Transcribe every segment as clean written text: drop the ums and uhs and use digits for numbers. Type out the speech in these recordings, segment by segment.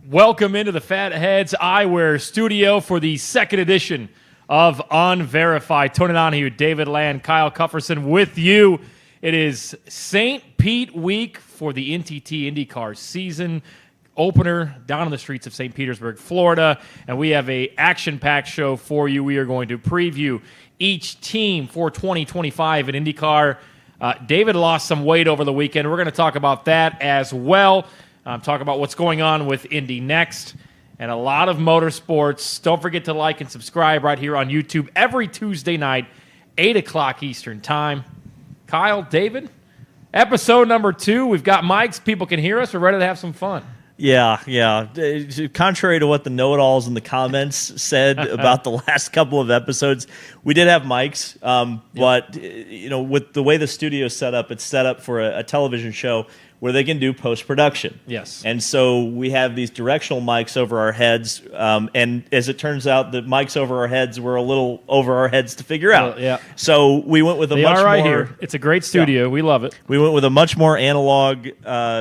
Welcome into the Fat Heads Eyewear Studio for the second edition of Unverified. Tony Donohue, David Land, Kyle Cufferson with you. It is St. Pete week for the NTT IndyCar season opener down on the streets of St. Petersburg, Florida, and we have a action-packed show for you. We are going to preview each team for 2025 at IndyCar. David lost some weight over the weekend. We're going to talk about that as well. Talk about what's going on with Indy next, and a lot of motorsports. Don't forget to like and subscribe right here on YouTube every Tuesday night, 8 o'clock Eastern Time. Kyle, David, episode number 2. We've got mics. People can hear us. We're ready to have some fun. Yeah. Contrary to what the know-it-alls in the comments said about the last couple of episodes, we did have mics, but with the way the studio is set up, it's set up for a television show where they can do post-production. Yes. And so we have these directional mics over our heads, and as it turns out, the mics over our heads were a little over our heads to figure out. Well, yeah. So we went with a much more... here. It's a great studio. Yeah. We love it. We went with a much more analog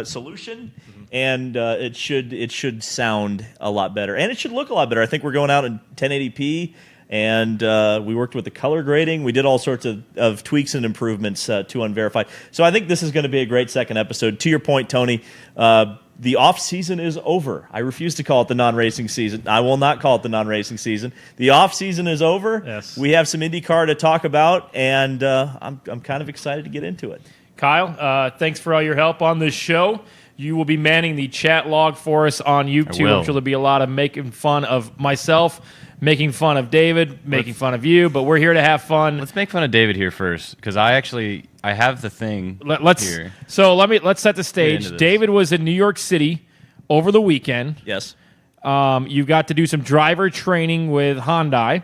solution, and it should sound a lot better. And it should look a lot better. I think we're going out in 1080p, and we worked with the color grading. We did all sorts of tweaks and improvements to Unverified. So I think this is going to be a great second episode. To your point, Tony, the off-season is over. I refuse to call it the non-racing season. I will not call it the non-racing season. The off-season is over. Yes. We have some IndyCar to talk about, and I'm kind of excited to get into it. Kyle, thanks for all your help on this show. You will be manning the chat log for us on YouTube. I'm sure there'll be a lot of making fun of myself, making fun of David, making fun of you, but we're here to have fun. Let's make fun of David here first, because I have the thing here. So let's set the stage. David was in New York City over the weekend. Yes. You got to do some driver training with Hyundai,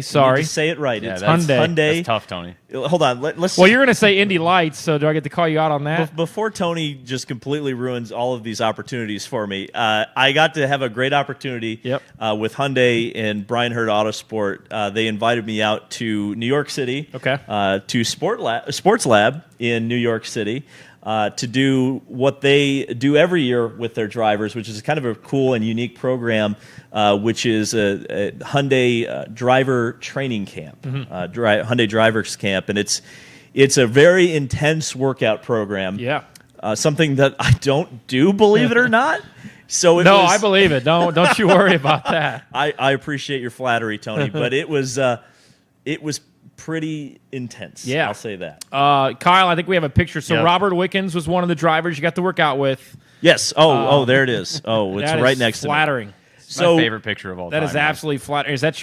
sorry. You need to say it right. Yeah, it's Hyundai. Hyundai. That's tough, Tony. Hold on. Let's. Well, you're going to say Indy Lights, so do I get to call you out on that? Before Tony just completely ruins all of these opportunities for me, I got to have a great opportunity with Hyundai and Brian Hurd Autosport. They invited me out to New York City, to Sports Lab in New York City, to do what they do every year with their drivers, which is kind of a cool and unique program, which is a Hyundai driver training camp, Hyundai Drivers Camp, and it's a very intense workout program. Yeah, something that I don't do, believe it or not. So I believe it. Don't you worry about that. I appreciate your flattery, Tony, but it was pretty intense. Yeah, I'll say that. Kyle, I think we have a picture. So Robert Wickens was one of the drivers you got to work out with. Yes. There it is. Oh, it's right next to me. Flattering. It's my favorite picture of all time. That is absolutely flattering. Is that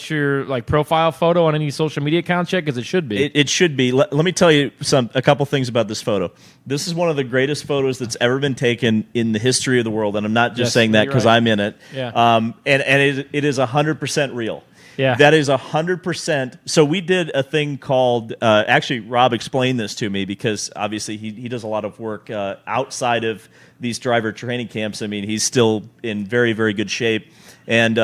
your like profile photo on any social media account check? Because it should be. It should be. Let me tell you a couple things about this photo. This is one of the greatest photos that's ever been taken in the history of the world, and I'm not just saying that because I'm in it. Yeah. And it is 100% real. Yeah. That is 100%. So we did a thing called, actually, Rob explained this to me because obviously he does a lot of work outside of these driver training camps. I mean, he's still in very, very good shape. And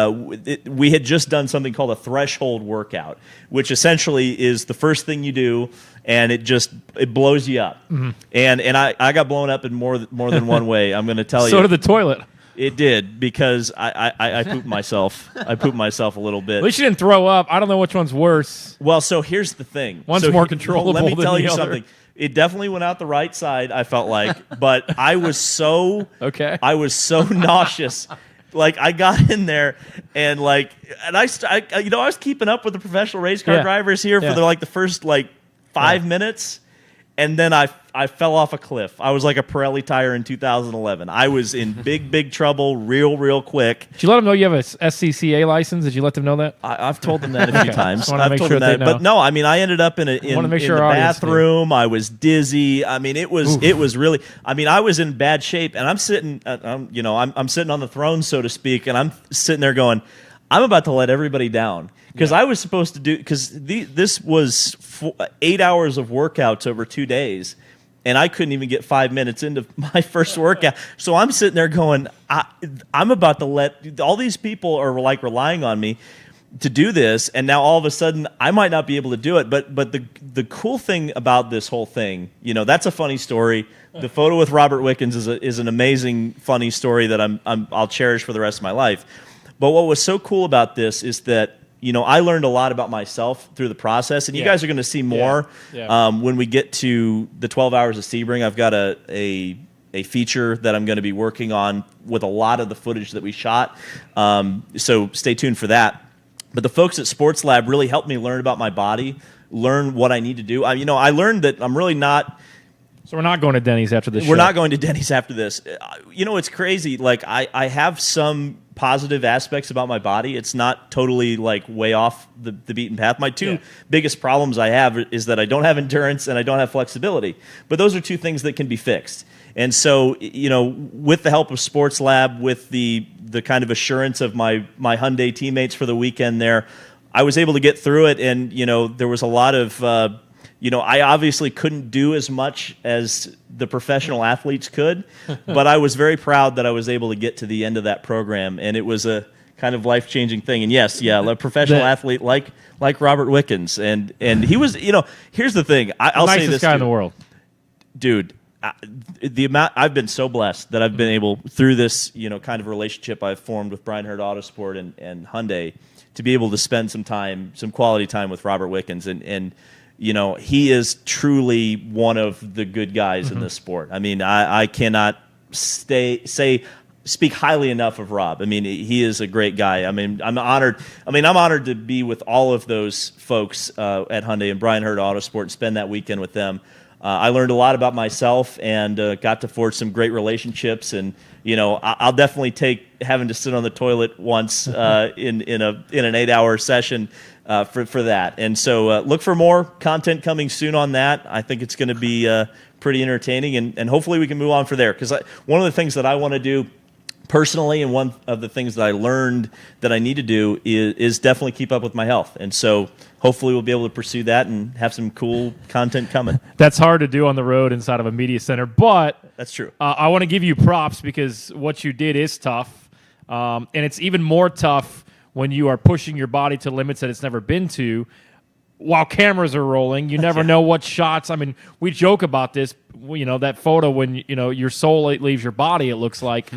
we had just done something called a threshold workout, which essentially is the first thing you do, and it blows you up. Mm-hmm. And I got blown up in more than one way, I'm going to tell you. So did the toilet. It did, because I pooped myself. I pooped myself a little bit. At least you didn't throw up. I don't know which one's worse. Well, so here's the thing. One's more controllable than the other. Let me tell you something. It definitely went out the right side, I felt like, but I was so nauseous. Like, I got in there and I was keeping up with the professional race car drivers here for the first 5 minutes. And then I fell off a cliff. I was like a Pirelli tire in 2011. I was in big trouble real quick. Did you let them know you have a SCCA license? Did you let them know that? I've told them that a few times. I've told them that. But no, I mean, I ended up in the bathroom. I was dizzy. I mean, it was really. I mean, I was in bad shape, and I'm sitting. I'm sitting on the throne, so to speak, and I'm sitting there going, I'm about to let everybody down. Because I was supposed to do, this was 8 hours of workouts over 2 days, and I couldn't even get 5 minutes into my first workout. So I'm sitting there going, I'm about to let, all these people are relying on me. to do this, and now all of a sudden I might not be able to do it. But the cool thing about this whole thing, that's a funny story. The photo with Robert Wickens is an amazing, funny story that I'll cherish for the rest of my life. But what was so cool about this is that I learned a lot about myself through the process, and you guys are going to see more when we get to the 12 Hours of Sebring. I've got a feature that I'm going to be working on with a lot of the footage that we shot. So stay tuned for that. But the folks at Sports Lab really helped me learn about my body, learn what I need to do. I learned that I'm really not. So we're not going to Denny's after this. We're not going to Denny's after this. It's crazy. Like I have some positive aspects about my body. It's not totally like way off the beaten path. My two biggest problems I have is that I don't have endurance and I don't have flexibility. But those are two things that can be fixed. And so, with the help of Sports Lab, with the kind of assurance of my Hyundai teammates for the weekend there, I was able to get through it. And, there was a lot of, I obviously couldn't do as much as the professional athletes could, but I was very proud that I was able to get to the end of that program. And it was a kind of life-changing thing. And yes, a professional athlete like Robert Wickens. And he was, here's the thing. I'll say this. Nicest guy in the world. Dude. The amount I've been so blessed that I've been able through this kind of relationship I've formed with Brian Hurd Autosport and Hyundai to be able to spend some quality time with Robert Wickens and he is truly one of the good guys in this sport. I mean I cannot speak highly enough of Rob. I mean he is a great guy. I mean I'm honored to be with all of those folks at Hyundai and Brian Hurd Autosport and spend that weekend with them. I learned a lot about myself and got to forge some great relationships. And I'll definitely take having to sit on the toilet once in an 8-hour session for that. And so look for more content coming soon on that. I think it's going to be pretty entertaining, and hopefully we can move on from there. Because one of the things that I want to do personally, and one of the things that I learned that I need to do is definitely keep up with my health. And so hopefully we'll be able to pursue that and have some cool content coming. That's hard to do on the road inside of a media center, but that's true. I want to give you props because what you did is tough, and it's even more tough when you are pushing your body to limits that it's never been to. While cameras are rolling, you never know what shots. I mean, we joke about this. That photo when your soul leaves your body, it looks like.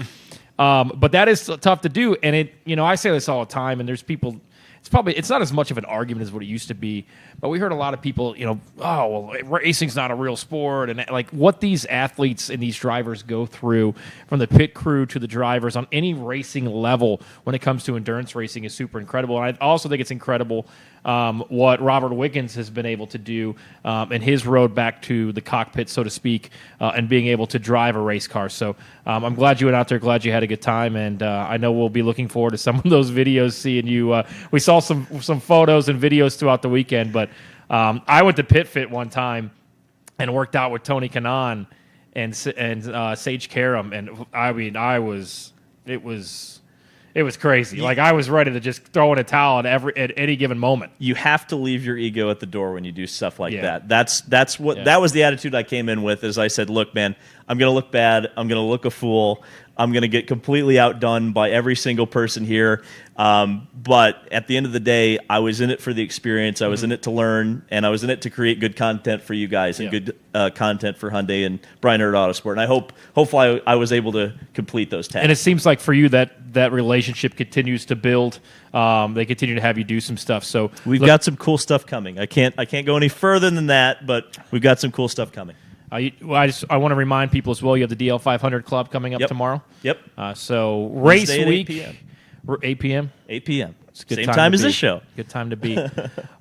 But that is tough to do, and I say this all the time, and there's people. It's not as much of an argument as what it used to be, but we heard a lot of people, racing's not a real sport, and like what these athletes and these drivers go through from the pit crew to the drivers on any racing level when it comes to endurance racing is super incredible. And I also think it's incredible what Robert Wickens has been able to do in his road back to the cockpit, so to speak, and being able to drive a race car. So I'm glad you went out there, glad you had a good time, and I know we'll be looking forward to some of those videos, seeing you. We saw some photos and videos throughout the weekend, but I went to Pit Fit one time and worked out with Tony Kanaan and Sage Karam, and I mean, it was crazy. Like I was ready to just throw in a towel at any given moment. You have to leave your ego at the door when you do stuff like that. That was the attitude I came in with. Is I said, look, man, I'm going to look bad. I'm going to look a fool. I'm going to get completely outdone by every single person here. But at the end of the day, I was in it for the experience. I was in it to learn, and I was in it to create good content for you guys and good content for Hyundai and Brian Hurd Autosport. And hopefully I was able to complete those tasks. And it seems like for you that relationship continues to build. They continue to have you do some stuff. So we've got some cool stuff coming. I can't go any further than that, but we've got some cool stuff coming. I want to remind people as well, you have the DL 500 Club coming up tomorrow. Yep. So race week. 8 p.m. 8 p.m. It's a good Same time as this show. Good time to be.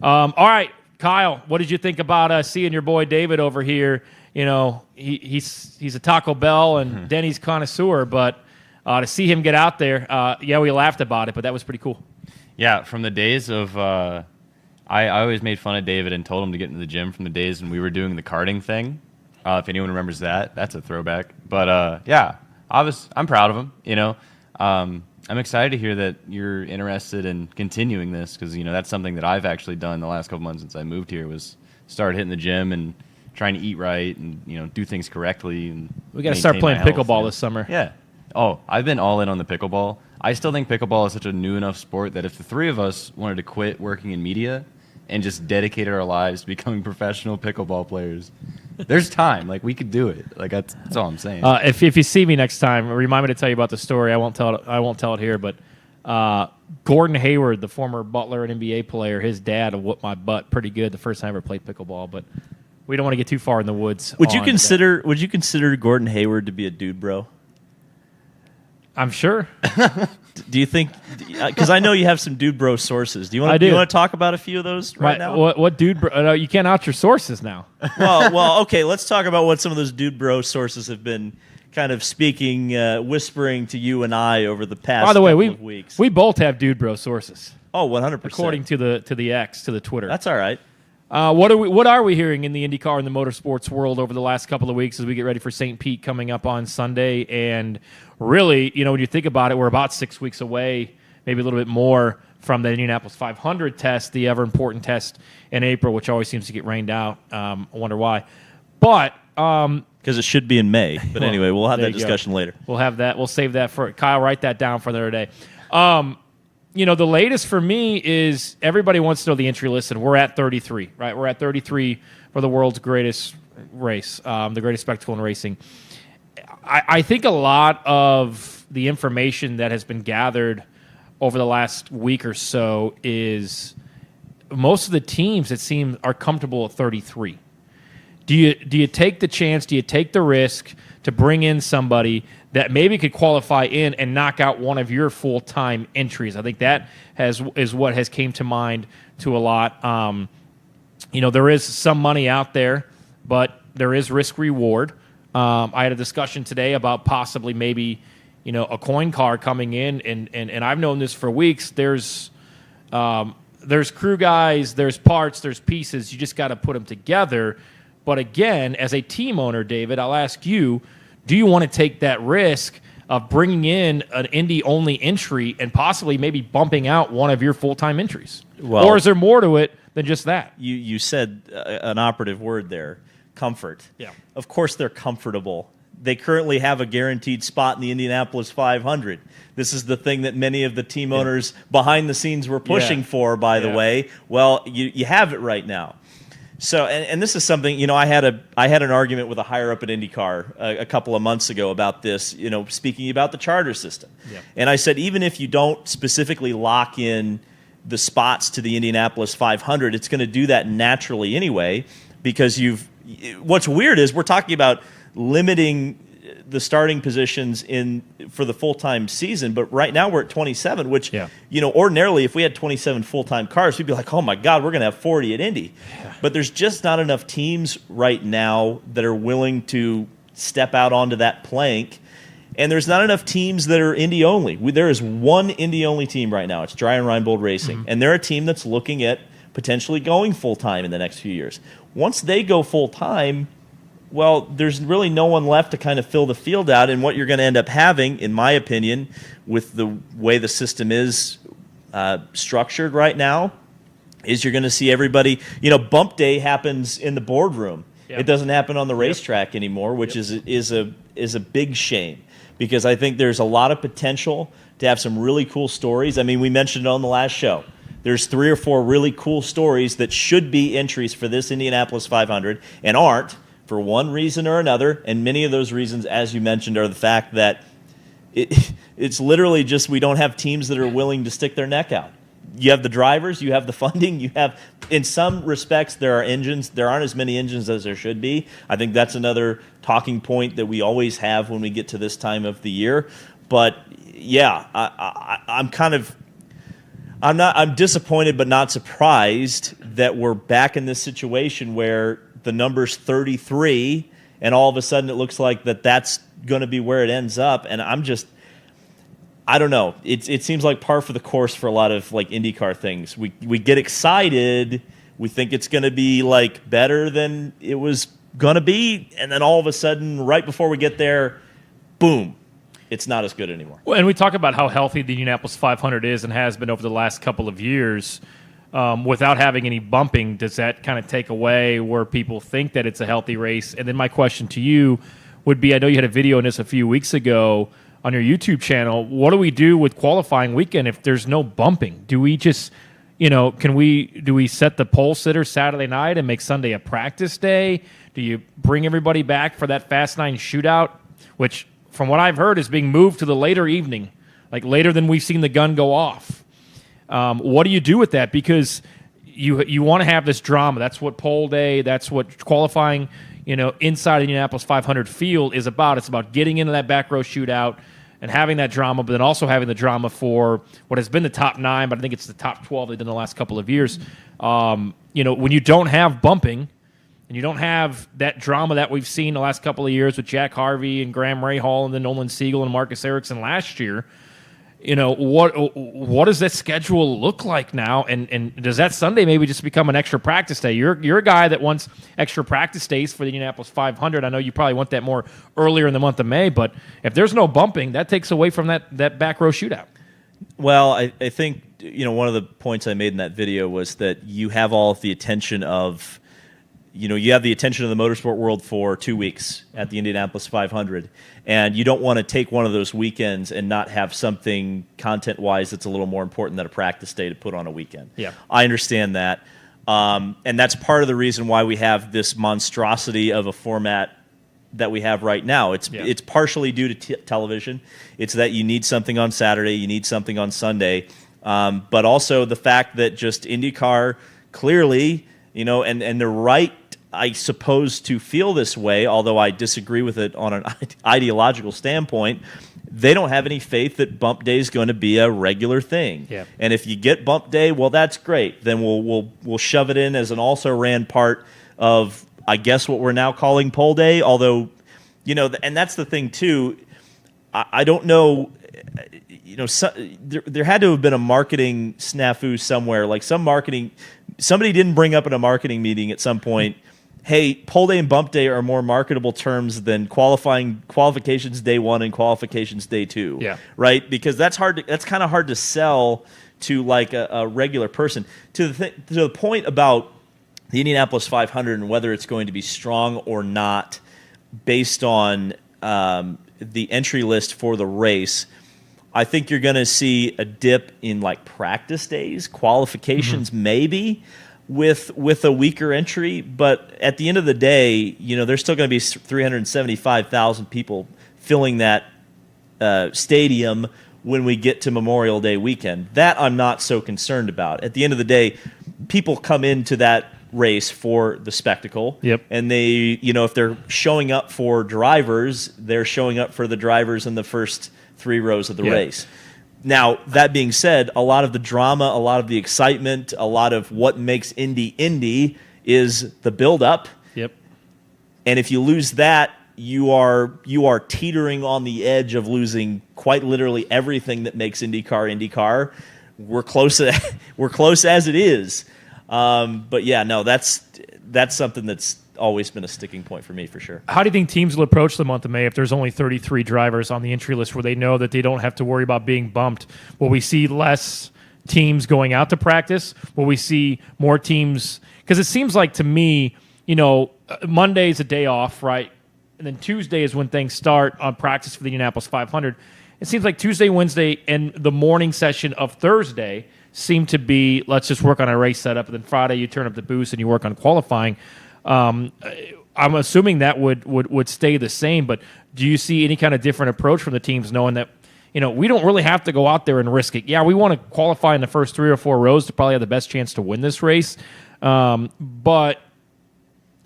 All right, Kyle, what did you think about seeing your boy David over here? He's a Taco Bell and Denny's connoisseur, but to see him get out there, we laughed about it, but that was pretty cool. Yeah, from the days of I always made fun of David and told him to get into the gym from the days when we were doing the karting thing. If anyone remembers that, that's a throwback. But I'm proud of him. I'm excited to hear that you're interested in continuing this because that's something that I've actually done the last couple months since I moved here was start hitting the gym and trying to eat right and do things correctly. And we got to start playing pickleball this summer. Yeah. Oh, I've been all in on the pickleball. I still think pickleball is such a new enough sport that if the three of us wanted to quit working in media and just dedicated our lives to becoming professional pickleball players, there's time. Like, we could do it. Like, that's all I'm saying. If you see me next time, remind me to tell you about the story. I won't tell it here, but Gordon Hayward, the former Butler and NBA player, his dad whooped my butt pretty good the first time I ever played pickleball. But we don't want to get too far in the woods. Would you consider Gordon Hayward to be a dude, bro? I'm sure. Do you think? Because I know you have some dude bro sources. Do you want to talk about a few of those now? What dude bro? No, you can't out your sources now. well, okay. Let's talk about what some of those dude bro sources have been kind of speaking, whispering to you and I over the past. By the way, of weeks. We both have dude bro sources. Oh, 100%. According to the X, to the Twitter. That's all right. What are we hearing in the IndyCar and the motorsports world over the last couple of weeks as we get ready for St. Pete coming up on Sunday? And really, when you think about it, we're about 6 weeks away, maybe a little bit more, from the Indianapolis 500 test, the ever-important test in April, which always seems to get rained out. I wonder why. But because it should be in May. But anyway, we'll have that discussion later. We'll have that. We'll save that for Kyle. Write that down for another day. The latest for me is everybody wants to know the entry list, and we're at 33, right? We're at 33 for the world's greatest race, the greatest spectacle in racing. I think a lot of the information that has been gathered over the last week or so is most of the teams, it seems, are comfortable at 33. Do you take the chance? Do you take the risk to bring in somebody that maybe could qualify in and knock out one of your full-time entries? I think that is what has came to mind to a lot. There is some money out there, but there is risk-reward. I had a discussion today about possibly maybe a coin car coming in, and I've known this for weeks. There's crew guys, there's parts, there's pieces. You just got to put them together. But again, as a team owner, David, I'll ask you, do you want to take that risk of bringing in an Indy-only entry and possibly maybe bumping out one of your full-time entries? Well, or is there more to it than just that? You said an operative word there, comfort. Yeah. Of course they're comfortable. They currently have a guaranteed spot in the Indianapolis 500. This is the thing that many of the team owners behind the scenes were pushing for, by the way. Well, you have it right now. So, and this is something, I had an argument with a higher up at IndyCar a couple of months ago about this, speaking about the charter system. Yeah. And I said, even if you don't specifically lock in the spots to the Indianapolis 500, it's going to do that naturally anyway, because what's weird is we're talking about limiting the starting positions for the full-time season, but right now we're at 27, which, ordinarily if we had 27 full-time cars, we'd be like, oh my God, we're going to have 40 at Indy. Yeah. But there's just not enough teams right now that are willing to step out onto that plank, and there's not enough teams that are Indy only. There is one Indy only team right now. It's Dry and Reinbold Racing, and they're a team that's looking at potentially going full-time in the next few years. Once they go full-time, well, there's really no one left to kind of fill the field out, and what you're going to end up having, in my opinion, with the way the system is structured right now, is you're going to see everybody, bump day happens in the boardroom. Yep. It doesn't happen on the racetrack anymore, which is a big shame, because I think there's a lot of potential to have some really cool stories. I mean, we mentioned it on the last show. There's 3 or 4 really cool stories that should be entries for this Indianapolis 500 and aren't, for one reason or another, and many of those reasons, as you mentioned, are the fact that it's literally just we don't have teams that are willing to stick their neck out. You have the drivers, you have the funding, you have, in some respects, there are engines. There aren't as many engines as there should be. I think that's another talking point that we always have when we get to this time of the year. But yeah, I'm disappointed but not surprised that we're back in this situation where the number's 33, and all of a sudden it looks like that's going to be where it ends up. And I don't know. It seems like par for the course for a lot of like IndyCar things. We get excited. We think it's going to be like better than it was going to be, and then all of a sudden, right before we get there, boom, it's not as good anymore. Well, and we talk about how healthy the Indianapolis 500 is and has been over the last couple of years. Without having any bumping, does that kind of take away where people think that it's a healthy race? And then my question to you would be, I know you had a video on this a few weeks ago on your YouTube channel. What do we do with qualifying weekend if there's no bumping? Do we just, do we set the pole sitter Saturday night and make Sunday a practice day? Do you bring everybody back for that Fast 9 shootout, which, from what I've heard, is being moved to the later evening, like later than we've seen the gun go off? What do you do with that? Because you want to have this drama. That's what pole day, that's what qualifying, inside the Indianapolis 500 field is about. It's about getting into that back row shootout and having that drama, but then also having the drama for what has been the top 9, but I think it's the top 12 they've done the last couple of years. When you don't have bumping and you don't have that drama that we've seen the last couple of years with Jack Harvey and Graham Rahal and then Nolan Siegel and Marcus Ericsson last year, what does that schedule look like now? And does that Sunday maybe just become an extra practice day? You're a guy that wants extra practice days for the Indianapolis 500. I know you probably want that more earlier in the month of May, but if there's no bumping, that takes away from that back row shootout. Well, I think one of the points I made in that video was that you have all of the attention of you have the attention of the motorsport world for 2 weeks at the Indianapolis 500, and you don't want to take one of those weekends and not have something content-wise that's a little more important than a practice day to put on a weekend. Yeah, I understand that, and that's part of the reason why we have this monstrosity of a format that we have right now. It's partially due to television. It's that you need something on Saturday, you need something on Sunday, but also the fact that just IndyCar clearly, and they're right, I suppose, to feel this way, although I disagree with it on an ideological standpoint. They don't have any faith that bump day is going to be a regular thing. Yeah. And if you get bump day, well, that's great. Then we'll shove it in as an also-ran part of, I guess, what we're now calling pole day. Although, and that's the thing too. I don't know. There had to have been a marketing snafu somewhere. Like somebody didn't bring up in a marketing meeting at some point, hey, pole day and bump day are more marketable terms than qualifications day 1 and qualifications day 2. Yeah. Right? Because that's kind of hard to sell to like a regular person. To the point about the Indianapolis 500 and whether it's going to be strong or not based on the entry list for the race, I think you're going to see a dip in like practice days, qualifications maybe, with a weaker entry. But at the end of the day, there's still going to be 375,000 people filling that stadium when we get to Memorial Day weekend. That I'm not so concerned about. At the end of the day, people come into that race for the spectacle. Yep. And they, if they're showing up for drivers, they're showing up for the drivers in the first 3 rows of the race. Now, that being said, a lot of the drama, a lot of the excitement, a lot of what makes Indy is the build-up. Yep. And if you lose that, you are teetering on the edge of losing quite literally everything that makes IndyCar. We're close as it is. But yeah, no, that's something that's always been a sticking point for me for sure. How do you think teams will approach the month of May if there's only 33 drivers on the entry list where they know that they don't have to worry about being bumped? Will we see less teams going out to practice? Will we see more teams? Because it seems like to me, Monday is a day off, right? And then Tuesday is when things start on practice for the Indianapolis 500. It seems like Tuesday, Wednesday, and the morning session of Thursday seem to be, let's just work on a race setup, and then Friday you turn up the boost and you work on qualifying. I'm assuming that would stay the same, but do you see any kind of different approach from the teams knowing that, we don't really have to go out there and risk it? Yeah, we want to qualify in the first 3 or 4 rows to probably have the best chance to win this race. But,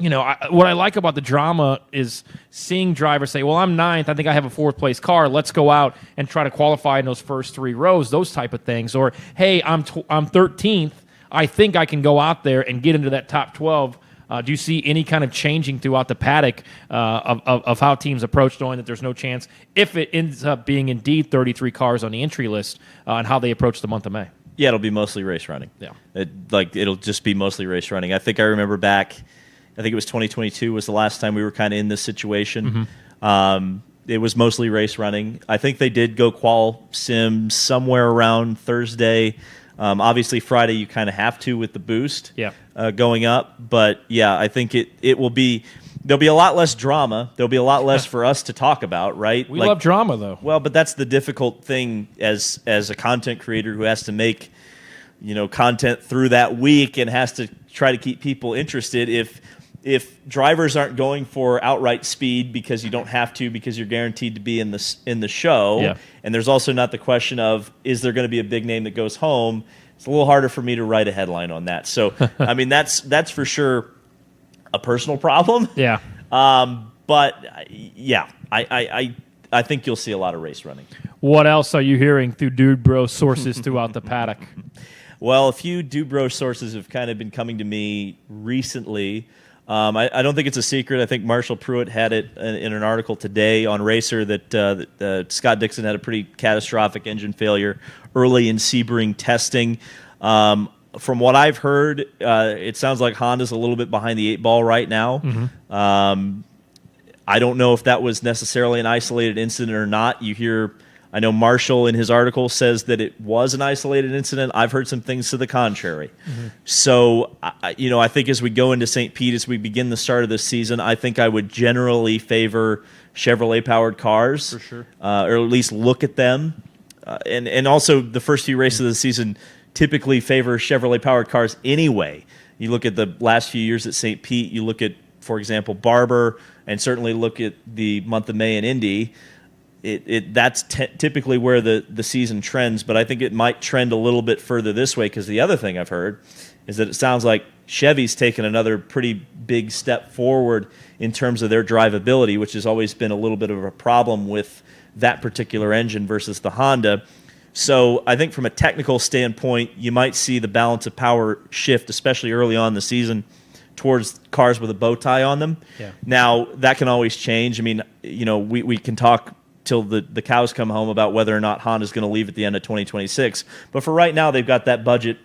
what I like about the drama is seeing drivers say, well, I'm 9th. I think I have a 4th place car. Let's go out and try to qualify in those first 3 rows, those type of things. Or, hey, I'm 13th. I think I can go out there and get into that top 12. Do you see any kind of changing throughout the paddock of how teams approach, knowing that there's no chance if it ends up being indeed 33 cars on the entry list, and how they approach the month of May? Yeah, it'll be mostly race running. Yeah, it'll just be mostly race running. I think I remember back, I think it was 2022 was the last time we were kind of in this situation. Mm-hmm. It was mostly race running. I think they did go qual sim somewhere around Thursday. Obviously, Friday you kind of have to with the boost going up. But, yeah, I think it will be there'll be a lot less drama. There'll be a lot less for us to talk about, right? We love drama, though. Well, but that's the difficult thing as a content creator who has to make, content through that week and has to try to keep people interested. If drivers aren't going for outright speed because you don't have to, because you're guaranteed to be in the show, and there's also not the question of, is there going to be a big name that goes home? It's a little harder for me to write a headline on that. So, I mean, that's for sure a personal problem. Yeah. But yeah, I think you'll see a lot of race running. What else are you hearing through Dude Bro sources throughout the paddock? Well, a few Dude Bro sources have kind of been coming to me recently. I don't think it's a secret. I think Marshall Pruitt had it in an article today on Racer that Scott Dixon had a pretty catastrophic engine failure early in Sebring testing. From what I've heard, it sounds like Honda's a little bit behind the 8 ball right now. Mm-hmm. I don't know if that was necessarily an isolated incident or not. I know Marshall in his article says that it was an isolated incident. I've heard some things to the contrary. Mm-hmm. So, I think as we go into St. Pete, as we begin the start of this season, I think I would generally favor Chevrolet-powered cars. For sure. Or at least look at them. And also the first few races of the season typically favor Chevrolet-powered cars anyway. You look at the last few years at St. Pete, you look at, for example, Barber, and certainly look at the month of May in Indy. That's typically where the season trends, but I think it might trend a little bit further this way, because the other thing I've heard is that it sounds like Chevy's taken another pretty big step forward in terms of their drivability, which has always been a little bit of a problem with that particular engine versus the Honda. So I think from a technical standpoint, you might see the balance of power shift, especially early on in the season, towards cars with a bow tie on them. Yeah. Now, that can always change. I mean, we can talk till the cows come home about whether or not Honda's going to leave at the end of 2026. But for right now, they've got that budget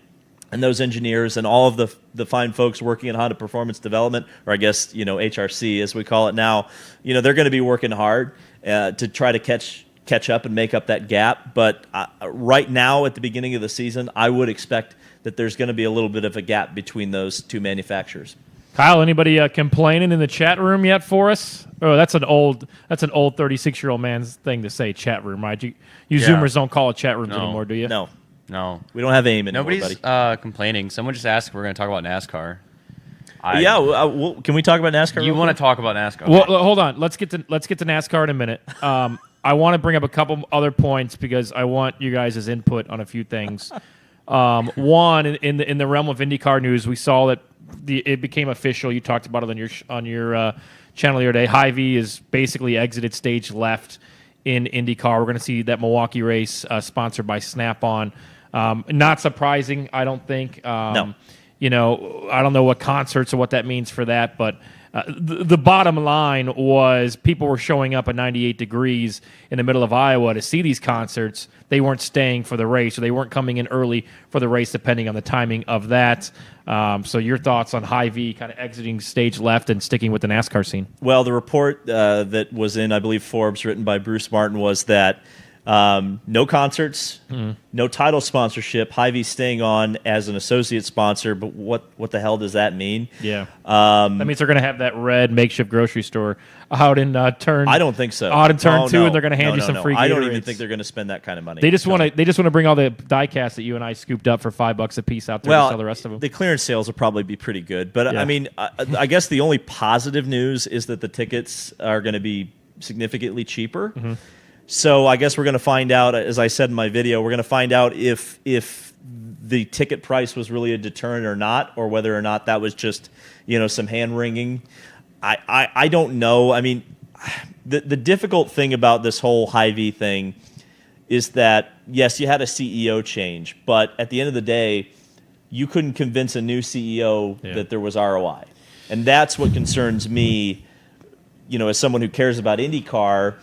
and those engineers and all of the fine folks working in Honda Performance Development, or I guess, HRC as we call it now. They're going to be working hard to try to catch up and make up that gap. But right now, at the beginning of the season, I would expect that there's going to be a little bit of a gap between those two manufacturers. Kyle, anybody complaining in the chat room yet for us? Oh, that's an old 36-year-old man's thing to say, chat room, right? You Zoomers don't call it chat rooms anymore, do you? No. We don't have AIM anymore, Nobody's buddy. complaining. Someone just asked if we're going to talk about NASCAR. Can we talk about NASCAR? You want to talk about NASCAR? Well, hold on. Let's get to NASCAR in a minute. I want to bring up a couple other points because I want you guys' input on a few things. One, in the realm of IndyCar news, we saw that it became official. You talked about it on your channel the other day. Hy-Vee is basically exited stage left in IndyCar. We're going to see that Milwaukee race sponsored by Snap-on. Not surprising, I don't think. No. I don't know what concerts or what that means for that, but the bottom line was people were showing up at 98 degrees in the middle of Iowa to see these concerts. They weren't staying for the race, or they weren't coming in early for the race, depending on the timing of that. So your thoughts on Hy-Vee kind of exiting stage left and sticking with the NASCAR scene? Well, the report that was in, I believe, Forbes, written by Bruce Martin, was that no concerts, no title sponsorship. Hy-Vee staying on as an associate sponsor, but what the hell does that mean? Yeah, that means they're going to have that red makeshift grocery store out in turn. I don't think so. Out in turn 2, and they're going to hand you some free Gatorades. I don't even think they're going to spend that kind of money. They just want to bring all the die casts that you and I scooped up for $5 a piece out there to sell the rest of them. The clearance sales will probably be pretty good, but yeah. I mean, I guess the only positive news is that the tickets are going to be significantly cheaper. Mm-hmm. So I guess we're going to find out, as I said in my video, we're going to find out if the ticket price was really a deterrent or not, or whether or not that was just, some hand-wringing. I don't know. I mean, the difficult thing about this whole Hy-Vee thing is that, yes, you had a CEO change, but at the end of the day, you couldn't convince a new CEO that there was ROI. And that's what concerns me, as someone who cares about IndyCar.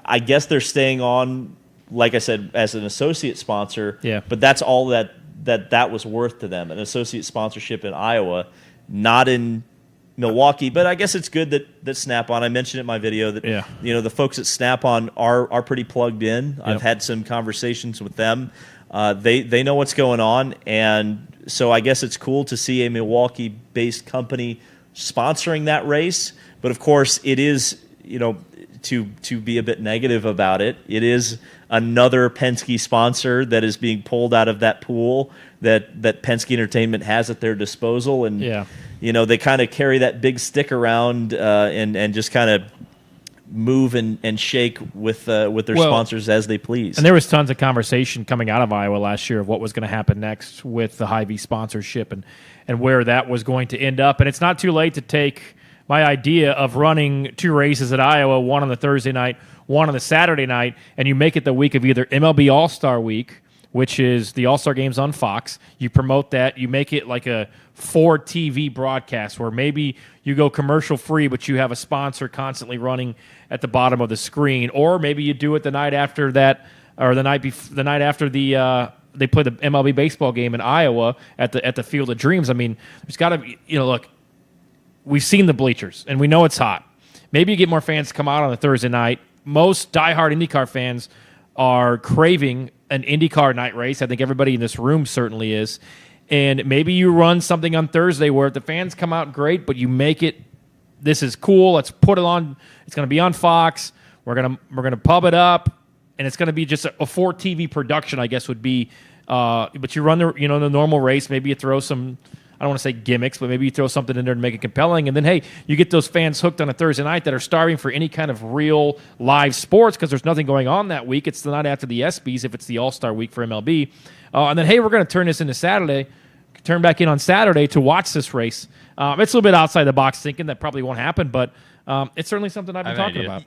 I guess they're staying on, like I said, as an associate sponsor. Yeah. But that's all that was worth to them, an associate sponsorship in Iowa, not in Milwaukee. But I guess it's good that Snap-on, I mentioned in my video that the folks at Snap-on are pretty plugged in. Yep. I've had some conversations with them. They know what's going on, and so I guess it's cool to see a Milwaukee-based company sponsoring that race. But of course, it is, to be a bit negative about it, it is another Penske sponsor that is being pulled out of that pool that Penske Entertainment has at their disposal. And, they kind of carry that big stick around and just kind of move and shake with their sponsors as they please. And there was tons of conversation coming out of Iowa last year of what was going to happen next with the Hy-Vee sponsorship and where that was going to end up. And it's not too late to take my idea of running 2 races at Iowa, one on the Thursday night, one on the Saturday night, and you make it the week of either MLB All-Star Week, which is the All-Star Games on Fox. You promote that. You make it like a 4 TV broadcast where maybe you go commercial-free, but you have a sponsor constantly running at the bottom of the screen. Or maybe you do it the night after that, or the night after they play the MLB baseball game in Iowa at the Field of Dreams. I mean, there's got to be, look, we've seen the bleachers, and we know it's hot. Maybe you get more fans to come out on a Thursday night. Most diehard IndyCar fans are craving an IndyCar night race. I think everybody in this room certainly is. And maybe you run something on Thursday where if the fans come out, great, but you make it, this is cool, let's put it on, it's going to be on Fox, we're gonna pub it up, and it's going to be just a 4 TV production, I guess would be, but you run the normal race, maybe you throw some, I don't want to say gimmicks, but maybe you throw something in there to make it compelling. And then, hey, you get those fans hooked on a Thursday night that are starving for any kind of real live sports because there's nothing going on that week. It's the night after the ESPYs if it's the All-Star week for MLB. And then, hey, we're going to turn this into Saturday, turn back in on Saturday to watch this race. It's a little bit outside the box thinking. That probably won't happen, but it's certainly something I've been talking about.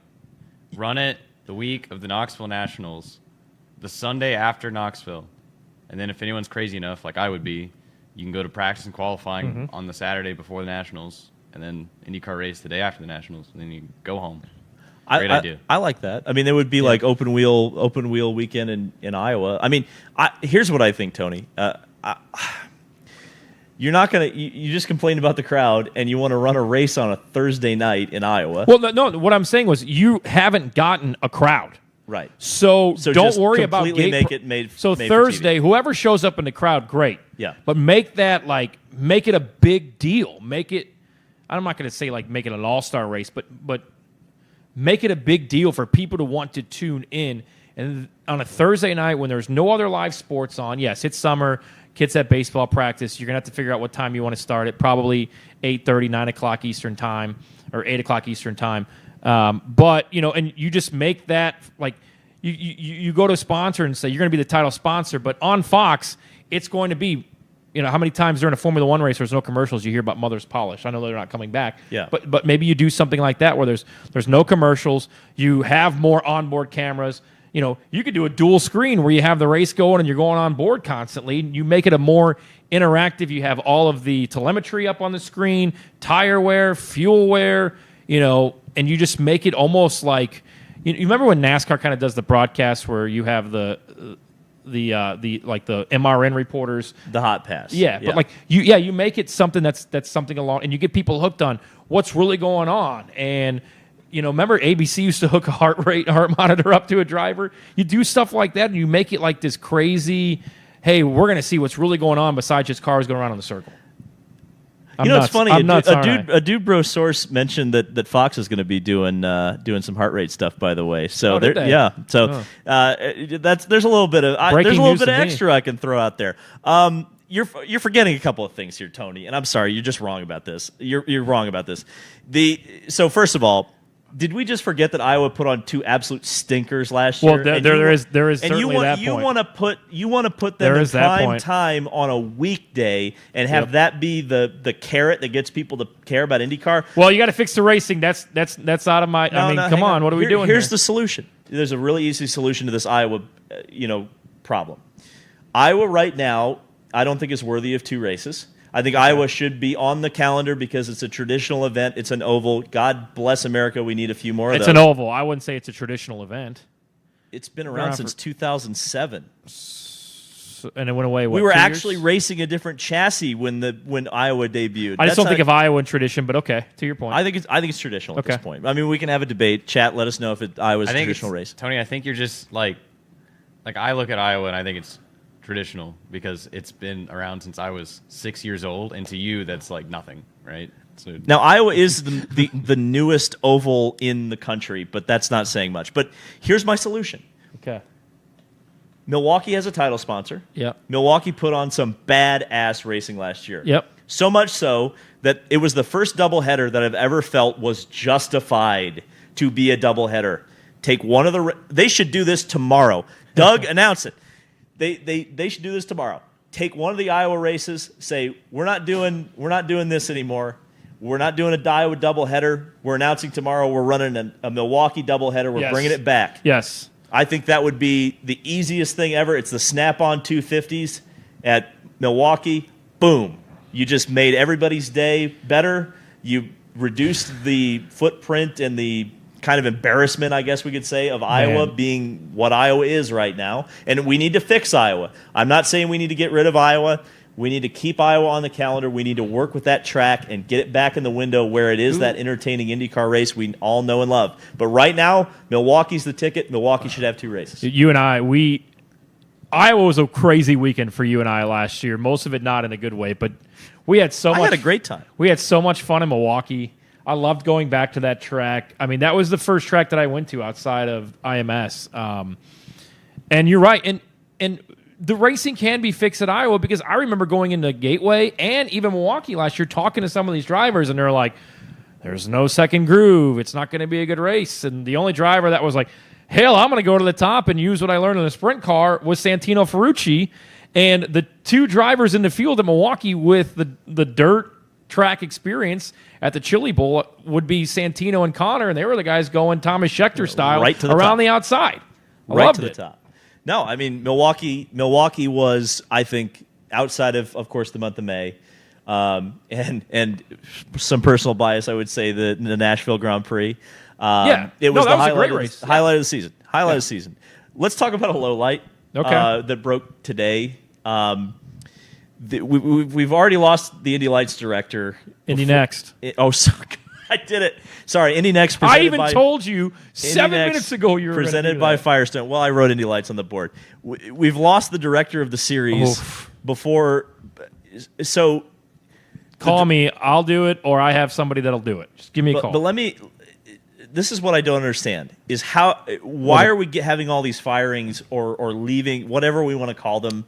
Run it the week of the Knoxville Nationals, the Sunday after Knoxville. And then if anyone's crazy enough, like I would be, you can go to practice and qualifying on the Saturday before the Nationals, and then IndyCar race the day after the Nationals, and then you go home. Great idea. I like that. I mean, it would be like open wheel weekend in Iowa. I mean, here's what I think, Tony. You're not gonna. You just complained about the crowd, and you want to run a race on a Thursday night in Iowa. Well, no. What I'm saying was you haven't gotten a crowd. Right. So don't worry about So Thursday, whoever shows up in the crowd, great. Yeah. But make it a big deal. Make it. I'm not going to say make it an all-star race, but make it a big deal for people to want to tune in. And on a Thursday night when there's no other live sports on, yes, it's summer. Kids at baseball practice. You're going to have to figure out what time you want to start it. Probably 8:30, 9 o'clock Eastern time, or 8 o'clock Eastern time. But and you just make that you go to a sponsor and say you're going to be the title sponsor, but on Fox it's going to be how many times during a Formula One race there's no commercials you hear about Mother's Polish. I know they're not coming back, but maybe you do something like that where there's no commercials. You have more onboard cameras. You could do a dual screen where you have the race going and you're going on board constantly. You make it a more interactive. You have all of the telemetry up on the screen, tire wear, fuel wear. And you just make it almost like you remember when NASCAR kind of does the broadcast where you have the MRN reporters, the hot pass. But you make it something that's something along, and you get people hooked on what's really going on. And remember ABC used to hook a heart monitor up to a driver. You do stuff like that, and you make it like this crazy. Hey, we're going to see what's really going on besides just cars going around in the circle. It's funny. A dude bro source mentioned that Fox is going to be doing some heart rate stuff. By the way, so there's a little bit of extra I can throw out there. You're forgetting a couple of things here, Tony, and I'm sorry. You're just wrong about this. You're wrong about this. So first of all, did we just forget that Iowa put on 2 absolute stinkers last year? Well, there is certainly that point. You want to put them in prime time on a weekday and have that be the carrot that gets people to care about IndyCar. Well, you got to fix the racing. That's out of my. Come on. What are we doing? Here's the solution. There's a really easy solution to this Iowa, problem. Iowa right now, I don't think is worthy of 2 races. I think Iowa should be on the calendar because it's a traditional event. It's an oval. God bless America. We need a few more of those. It's an oval. I wouldn't say it's a traditional event. It's been around since 2007. And it went away. We were actually racing a different chassis when Iowa debuted. I just don't think of Iowa in tradition, but okay, to your point. I think it's traditional at this point. I mean, we can have a debate. Chat, let us know if Iowa's a traditional race. Tony, I think you're just like I look at Iowa and I think it's traditional because it's been around since I was 6 years old, and to you that's like nothing, right? soon. Now, Iowa is the newest oval in the country, but that's not saying much. But here's my solution. Okay. Milwaukee has a title sponsor. Yep. Milwaukee put on some badass racing last year. Yep. So much so that it was the first doubleheader that I've ever felt was justified to be a doubleheader. Take one of the. They should do this tomorrow. Doug, announce it. They should do this tomorrow. Take one of the Iowa races. Say we're not doing this anymore. We're not doing a Iowa doubleheader. We're announcing tomorrow we're running a Milwaukee doubleheader. We're bringing it back. Yes. I think that would be the easiest thing ever. It's the snap-on 250s at Milwaukee. Boom. You just made everybody's day better. You reduced the footprint and the kind of embarrassment, I guess we could say, of Iowa being what Iowa is right now. And we need to fix Iowa. I'm not saying we need to get rid of Iowa. We need to keep Iowa on the calendar. We need to work with that track and get it back in the window where it is that entertaining IndyCar race we all know and love. But right now, Milwaukee's the ticket. Milwaukee should have 2 races. You and Iowa was a crazy weekend for you and I last year. Most of it not in a good way, but we had so much. I had a great time. We had so much fun in Milwaukee. I loved going back to that track. I mean, that was the first track that I went to outside of IMS. And you're right. And the racing can be fixed at Iowa because I remember going into Gateway and even Milwaukee last year talking to some of these drivers, and they're like, there's no second groove. It's not going to be a good race. And the only driver that was like, hell, I'm going to go to the top and use what I learned in a sprint car was Santino Ferrucci. And the 2 drivers in the field at Milwaukee with the dirt track experience at the Chili Bowl would be Santino and Connor, and they were the guys going Thomas Schechter style right to the around top. the outside. Right to the top. No, I mean, Milwaukee was, I think, outside of course, the month of May, and some personal bias, I would say, the Nashville Grand Prix. It was the highlight of the season. Highlight of the season. Let's talk about a low light that broke today. We've already lost the Indy Lights director. Indy Next. Sorry. I did it. Sorry, Indy Next. I even told you 7 minutes ago you were presented by Firestone. Well, I wrote Indy Lights on the board. We've lost the director of the series before. So call me. I'll do it, or I have somebody that'll do it. Just give me a call. But let me. This is what I don't understand: is why are we having all these firings or leaving, whatever we want to call them?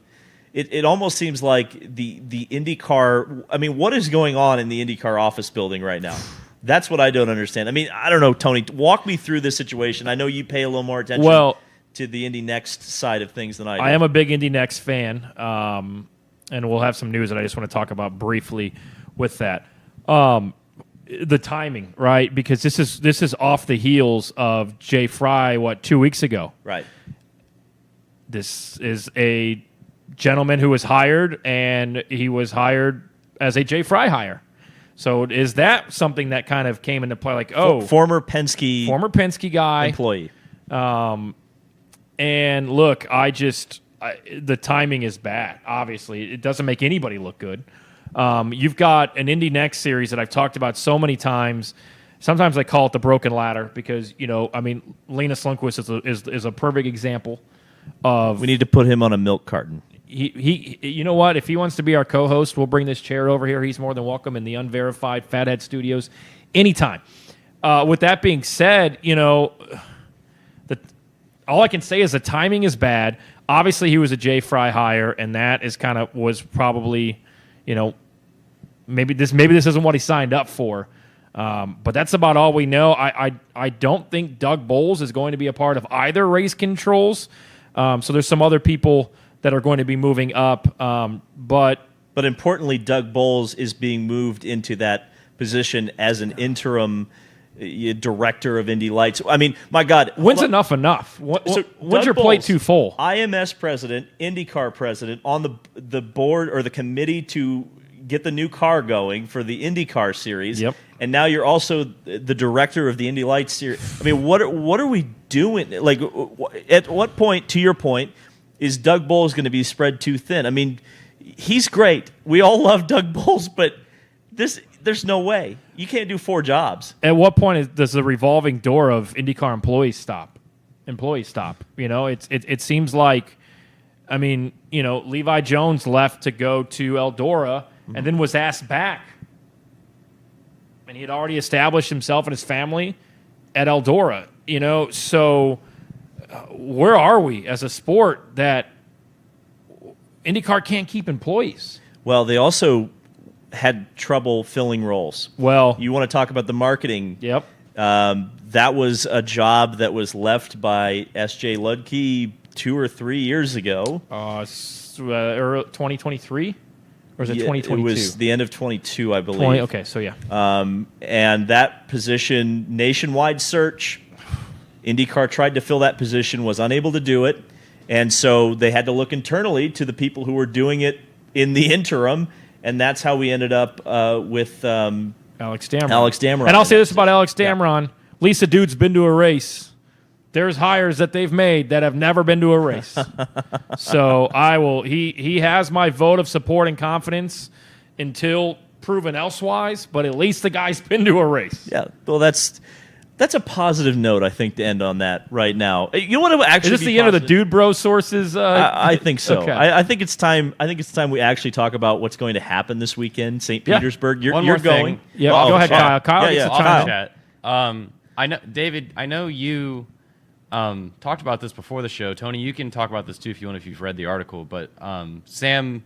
It almost seems like the IndyCar. I mean, what is going on in the IndyCar office building right now? That's what I don't understand. I mean, I don't know, Tony. Walk me through this situation. I know you pay a little more attention to the Indy Next side of things than I do. I am a big Indy Next fan, and we'll have some news that I just want to talk about briefly with that. The timing, right? Because this is off the heels of Jay Fry, 2 weeks ago? Right. This is a gentleman who was hired, and he was hired as a Jay Fry hire. So is that something that kind of came into play? Like, former Penske guy, employee. And look, the timing is bad. Obviously, it doesn't make anybody look good. You've got an Indy Next series that I've talked about so many times. Sometimes I call it the broken ladder because Linus Lundqvist is a perfect example of. We need to put him on a milk carton. He you know what? If he wants to be our co-host, we'll bring this chair over here. He's more than welcome in the Unverified Fathead Studios anytime. With that being said, all I can say is the timing is bad. Obviously, he was a Jay Fry hire, and that is was probably, maybe this isn't what he signed up for. But that's about all we know. I don't think Doug Bowles is going to be a part of either race controls. So there's some other people that are going to be moving up. But importantly, Doug Bowles is being moved into that position as an interim director of Indy Lights. I mean, my God. When's enough? When's your plate too full? IMS president, IndyCar president, on the board or the committee to get the new car going for the IndyCar series. Yep. And now you're also the director of the Indy Lights series. I mean, what are we doing? Like, at what point, to your point, is Doug Bowles going to be spread too thin? I mean, he's great. We all love Doug Bowles, but there's no way. You can't do 4 jobs. At what point does the revolving door of IndyCar employees stop? It seems like, Levi Jones left to go to Eldora and then was asked back. and he had already established himself and his family at Eldora. So where are we as a sport that IndyCar can't keep employees? Well, they also had trouble filling roles. Well, you want to talk about the marketing? Yep. That was a job that was left by S.J. Ludke 2 or 3 years ago. 2023? Or is it 2022? It was the end of 22, I believe. Okay, so yeah. And that position, nationwide search, IndyCar tried to fill that position, was unable to do it. And so they had to look internally to the people who were doing it in the interim. And that's how we ended up with Alex Dameron. And I'll say this about Alex Dameron. Yeah. Lisa Dude's been to a race. There's hires that they've made that have never been to a race. So he has my vote of support and confidence until proven elsewise, but at least the guy's been to a race. Yeah, well, that's a positive note, I think, to end on that right now. You know what? Actually, is this the end of the Dude Bro sources? I think so. Okay. I think it's time. I think it's time we actually talk about what's going to happen this weekend, St. Petersburg. You're going. Yeah, go ahead, Kyle. Kyle gets to chime in. I know, David. I know you talked about this before the show. Tony, you can talk about this too if you want, if you've read the article. But Sam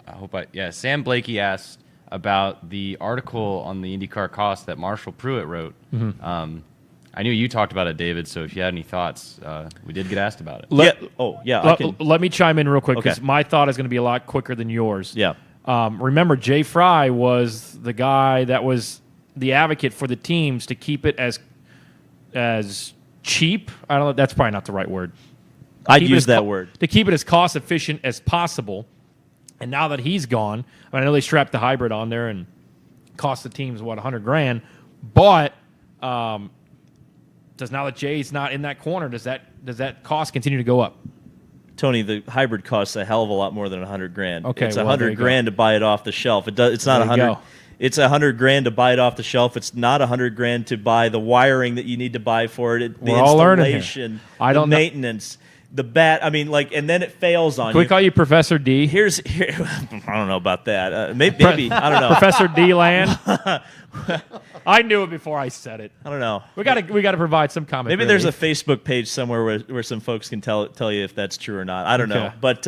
Blakey asked about the article on the IndyCar cost that Marshall Pruitt wrote. Mm-hmm. I knew you talked about it, David, so if you had any thoughts, we did get asked about it. Let me chime in real quick, because my thought is going to be a lot quicker than yours. Yeah. Remember, Jay Fry was the guy that was the advocate for the teams to keep it as cheap. I don't know. That's probably not the right word. I'd use that word. To keep it as cost efficient as possible. And now that he's gone, I know they strapped the hybrid on there and cost the teams, $100,000. But does now that Jay's not in that corner, does that cost continue to go up? Tony, the hybrid costs a hell of a lot more than $100,000. Okay, it's $100,000 to buy it off the shelf. It's not $100,000. It's $100,000 to buy it off the shelf. It's not $100,000 to buy the wiring that you need to buy for it. We're all learning here. The maintenance. The bat, and then it fails on you. Can we call you Professor D? I don't know about that. Maybe I don't know. Professor D Land. I knew it before I said it. I don't know. We got to provide some comment. Maybe there's a Facebook page somewhere where some folks can tell you if that's true or not. I don't know. But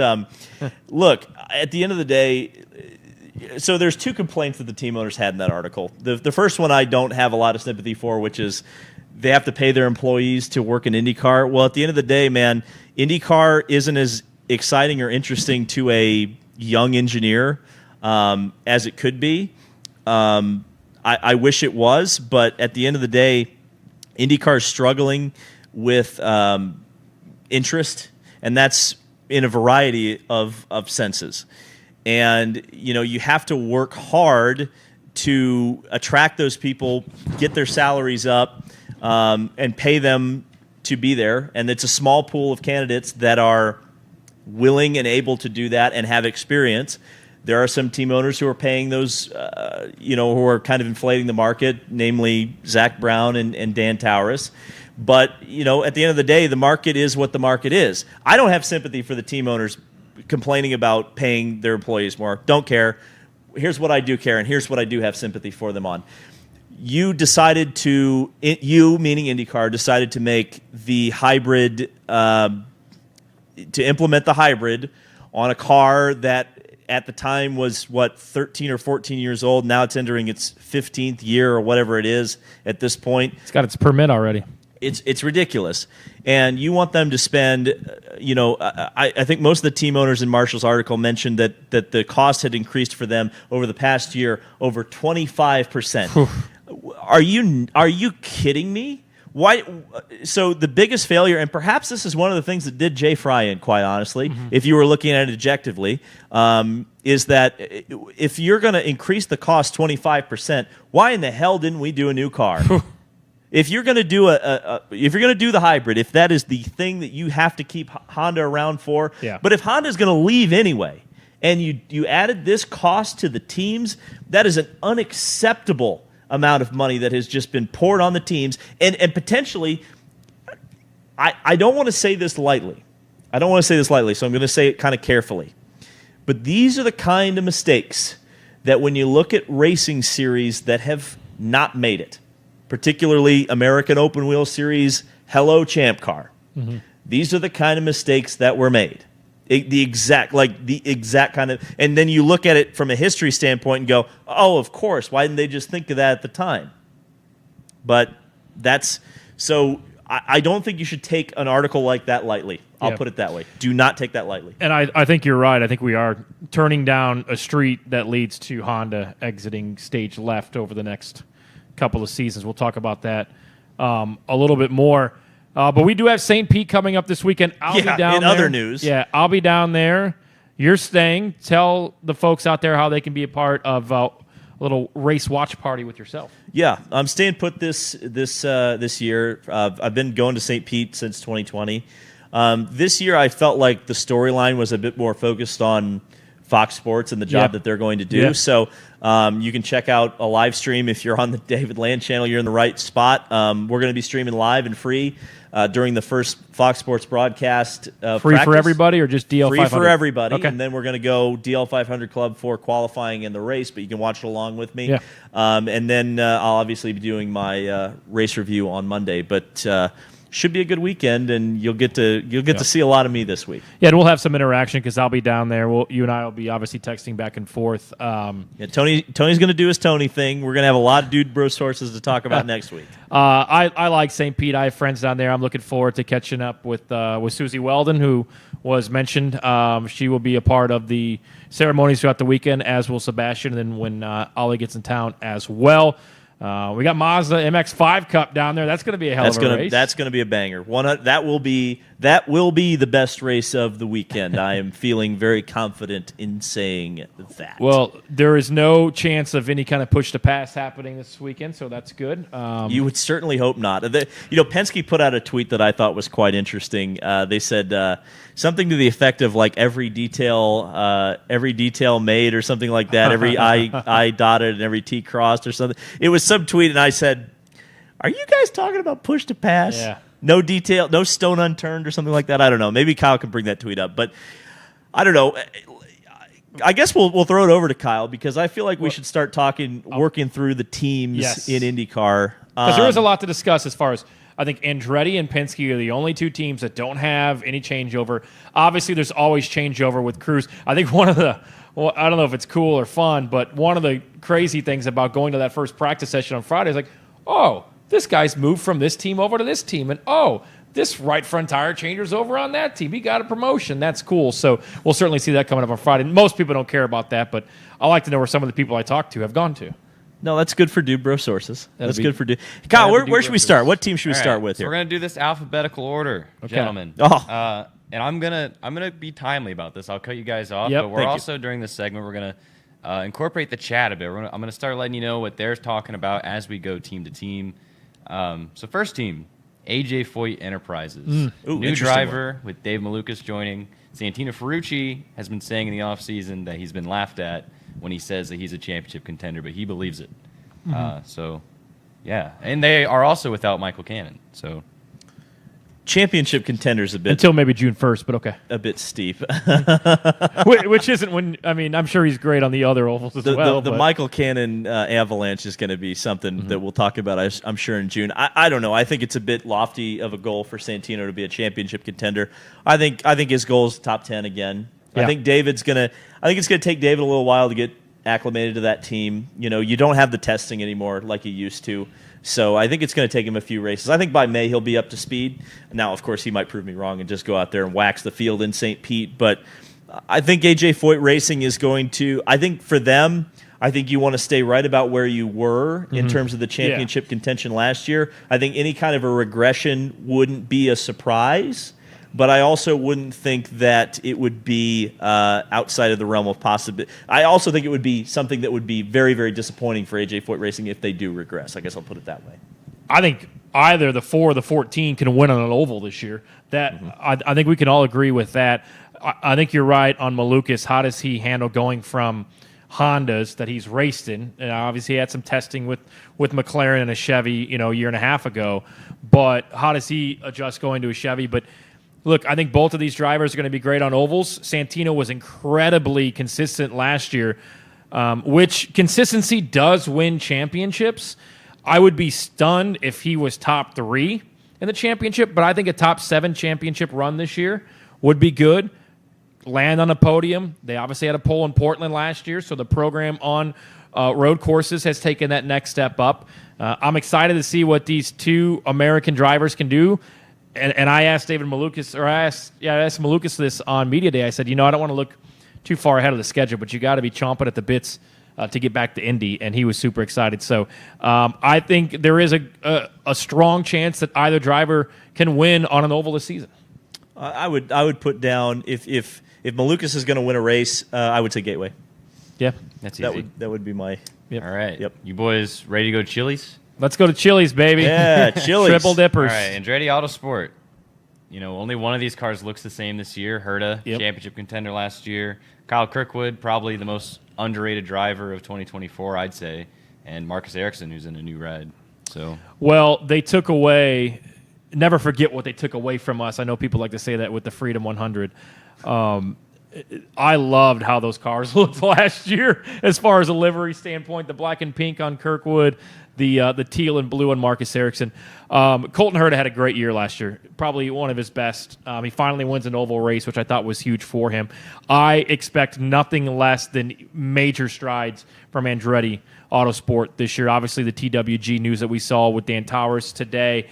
look, at the end of the day, so there's two complaints that the team owners had in that article. The first one I don't have a lot of sympathy for, which is they have to pay their employees to work in IndyCar. Well, at the end of the day, man, IndyCar isn't as exciting or interesting to a young engineer as it could be. I wish it was, but at the end of the day, IndyCar is struggling with interest, and that's in a variety of senses. And, you have to work hard to attract those people, get their salaries up, and pay them to be there. And it's a small pool of candidates that are willing and able to do that and have experience. There are some team owners who are paying those, who are kind of inflating the market, namely Zach Brown and Dan Tauris. But, at the end of the day, the market is what the market is. I don't have sympathy for the team owners complaining about paying their employees more. Don't care. Here's what I do care, and here's what I do have sympathy for them on. You decided to, meaning IndyCar, decided to make the hybrid, to implement the hybrid on a car that at the time was, 13 or 14 years old. Now it's entering its 15th year or whatever it is at this point. It's got its permit already. It's ridiculous. And you want them to spend, I think most of the team owners in Marshall's article mentioned that the cost had increased for them over the past year over 25%. Are you kidding me? Why? So the biggest failure, and perhaps this is one of the things that did Jay Fry in, quite honestly, if you were looking at it objectively, is that if you're going to increase the cost 25%, why in the hell didn't we do a new car? If you're going to do the hybrid, if that is the thing that you have to keep Honda around for, but if Honda's going to leave anyway, and you added this cost to the teams, that is an unacceptable amount of money that has just been poured on the teams, and potentially, I don't want to say this lightly. So I'm going to say it kind of carefully. But these are the kind of mistakes that when you look at racing series that have not made it, particularly American Open Wheel Series, hello champ car. These are the kind of mistakes that were made. The exact kind of, and then you look at it from a history standpoint and go, oh, of course, why didn't they just think of that at the time? But I don't think you should take an article like that lightly. I'll put it that way. Do not take that lightly. And I think you're right. I think we are turning down a street that leads to Honda exiting stage left over the next couple of seasons. We'll talk about that a little bit more. But we do have St. Pete coming up this weekend. I'll be down in there. Other news. Yeah, I'll be down there. You're staying. Tell the folks out there how they can be a part of a little race watch party with yourself. Yeah, I'm staying put this year. I've been going to St. Pete since 2020. This year, I felt like the storyline was a bit more focused on Fox Sports and the job that they're going to do. Yeah. So you can check out a live stream if you're on the David Land channel. You're in the right spot. We're going to be streaming live and free during the first Fox Sports broadcast. Free practice. For everybody or just DL500? Free for everybody. Okay. And then we're going to go DL500 Club for qualifying in the race, but you can watch it along with me. Yeah. And then I'll obviously be doing my race review on Monday. But should be a good weekend, and you'll get to see a lot of me this week. Yeah, and we'll have some interaction because I'll be down there. You and I will be obviously texting back and forth. Tony's going to do his Tony thing. We're going to have a lot of Dude Bro sources to talk about next week. I like St. Pete. I have friends down there. I'm looking forward to catching up with Susie Weldon, who was mentioned. She will be a part of the ceremonies throughout the weekend, as will Sebastian, and then when Ollie gets in town as well. We got Mazda MX-5 Cup down there. That's going to be a hell of a race. That's going to be a banger. That will be the best race of the weekend. I am feeling very confident in saying that. Well, there is no chance of any kind of push to pass happening this weekend, so that's good. You would certainly hope not. Penske put out a tweet that I thought was quite interesting. They said something to the effect of like every detail made or something like that. Every I dotted and every T crossed or something. It was some tweet, and I said, "Are you guys talking about push to pass? Yeah. No detail, no stone unturned or something like that." I don't know. Maybe Kyle can bring that tweet up, but I don't know. I guess we'll throw it over to Kyle because I feel like we should start working through the teams in IndyCar. Because there is a lot to discuss as far as I think Andretti and Penske are the only two teams that don't have any changeover. Obviously, there's always changeover with crews. I think I don't know if it's cool or fun, but one of the crazy things about going to that first practice session on Friday is like, oh, this guy's moved from this team over to this team, and oh, this right front tire changer's over on that team. He got a promotion. That's cool. So we'll certainly see that coming up on Friday. Most people don't care about that, but I like to know where some of the people I talk to have gone to. No, that's good for Dude Bro sources. That's good for Dude. Kyle, where should we start? What team should we start with here? We're going to do this alphabetical order, gentlemen. Oh. And I'm gonna be timely about this. I'll cut you guys off, Yep, but we're also during this segment we're gonna incorporate the chat a bit. I'm gonna start letting you know what they're talking about as we go team to team. So first team, AJ Foyt Enterprises, new driver with Dave Malukas joining. Santino Ferrucci has been saying in the offseason that he's been laughed at when he says that he's a championship contender, but he believes it. So yeah, and they are also without Michael Cannon. So. Championship contenders a bit until maybe June 1st, but okay, a bit steep. Which isn't when I'm sure he's great on the other ovals as well. The Michael Cannon avalanche is going to be something that we'll talk about. I'm sure in June. I don't know. I think it's a bit lofty of a goal for Santino to be a championship contender. I think his goal is top 10 again. Yeah. I think it's going to take David a little while to get acclimated to that team. You don't have the testing anymore like you used to. So I think it's going to take him a few races. I think by May he'll be up to speed. Now, of course, he might prove me wrong and just go out there and wax the field in St. Pete. But I think AJ Foyt Racing is going to – I think for them, I think you want to stay right about where you were in terms of the championship contention last year. I think any kind of a regression wouldn't be a surprise. But I also wouldn't think that it would be outside of the realm of possibility. I also think it would be something that would be very, very disappointing for AJ Foyt Racing if they do regress. I guess I'll put it that way. I think either the 4 or the 14 can win on an oval this year. I think we can all agree with that. I think you're right on Malukas. How does he handle going from Hondas that he's raced in? And obviously, he had some testing with McLaren and a Chevy, a year and a half ago. But how does he adjust going to a Chevy? But look, I think both of these drivers are going to be great on ovals. Santino was incredibly consistent last year. which consistency does win championships. I would be stunned if he was top 3 in the championship, but I think a top 7 championship run this year would be good. Land on a podium. They obviously had a pole in Portland last year, so the program on road courses has taken that next step up. I'm excited to see what these 2 American drivers can do. And I asked David Malukas, I asked Malukas this on Media Day. I said, I don't want to look too far ahead of the schedule, but you got to be chomping at the bits to get back to Indy, and he was super excited. So I think there is a strong chance that either driver can win on an oval this season. I would put down if Malukas is going to win a race, I would say Gateway. Yeah, that's easy. That would be my. Yep. All right. Yep. You boys ready to go Chili's? Let's go to Chili's, baby. Yeah, Chili's. Triple dippers. All right, Andretti Autosport. Only one of these cars looks the same this year. Herta, championship contender last year. Kyle Kirkwood, probably the most underrated driver of 2024, I'd say. And Marcus Ericsson, who's in a new ride. So, well, they took away. Never forget what they took away from us. I know people like to say that with the Freedom 100. I loved how those cars looked last year as far as a livery standpoint. The black and pink on Kirkwood, the teal and blue on Marcus Ericsson. Colton Herta had a great year last year, probably one of his best. He finally wins an oval race, which I thought was huge for him. I expect nothing less than major strides from Andretti Autosport this year. Obviously, the TWG news that we saw with Dan Towers today,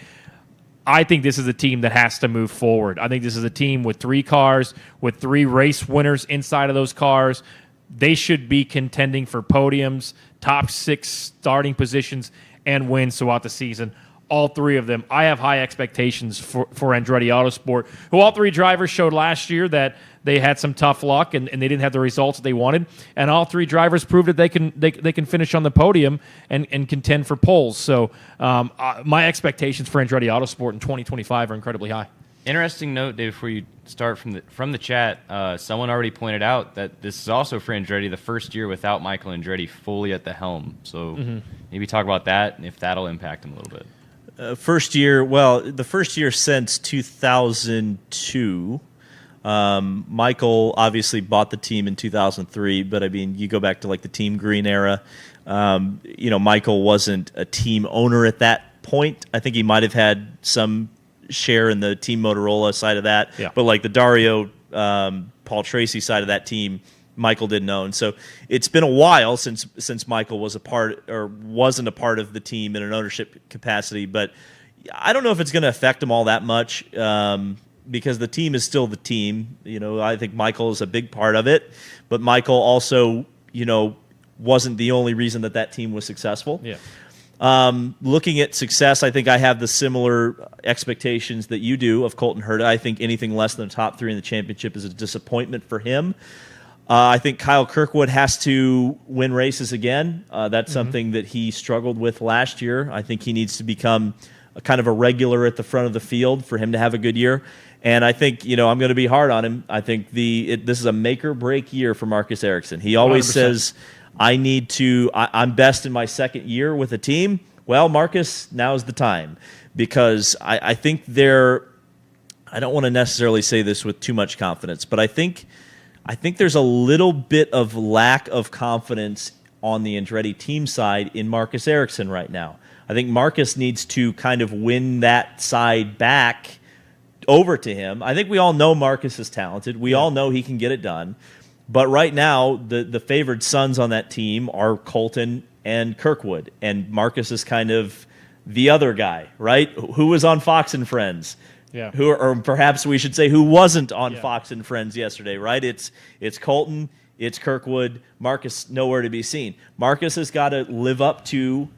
I think this is a team that has to move forward. I think this is a team with 3 cars, with 3 race winners inside of those cars. They should be contending for podiums, top 6 starting positions, and wins throughout the season. All 3 of them. I have high expectations for Andretti Autosport, who all 3 drivers showed last year that they had some tough luck and they didn't have the results that they wanted. And all 3 drivers proved that they can finish on the podium and contend for poles. So my expectations for Andretti Autosport in 2025 are incredibly high. Interesting note, Dave, before you start from the chat, someone already pointed out that this is also for Andretti the first year without Michael Andretti fully at the helm. So maybe talk about that and if that'll impact him a little bit. The first year since 2002. Michael obviously bought the team in 2003, but I mean, you go back to like the Team Green era. Michael wasn't a team owner at that point. I think he might have had some share in the Team Motorola side of that, but like the Dario, Paul Tracy side of that team, Michael didn't own. So it's been a while since Michael was a part or wasn't a part of the team in an ownership capacity, but I don't know if it's going to affect him all that much. Because the team is still the team. I think Michael is a big part of it, but Michael also, wasn't the only reason that team was successful. Yeah. Looking at success, I think I have the similar expectations that you do of Colton Herta. I think anything less than the top 3 in the championship is a disappointment for him. I think Kyle Kirkwood has to win races again. That's something that he struggled with last year. I think he needs to become a kind of a regular at the front of the field for him to have a good year. And I think, I'm going to be hard on him. I think this is a make-or-break year for Marcus Ericsson. He always 100%. says, I'm best in my second year with a team. Well, Marcus, now's the time. Because I think I don't want to necessarily say this with too much confidence, but I think there's a little bit of lack of confidence on the Andretti team side in Marcus Ericsson right now. I think Marcus needs to kind of win that side back over to him. I think we all know Marcus is talented. We all know he can get it done. But right now, the favored sons on that team are Colton and Kirkwood. And Marcus is kind of the other guy, right? Who was on Fox and Friends? Yeah. Or perhaps we should say who wasn't on Fox and Friends yesterday, right? It's Colton, it's Kirkwood, Marcus nowhere to be seen. Marcus has got to live up to,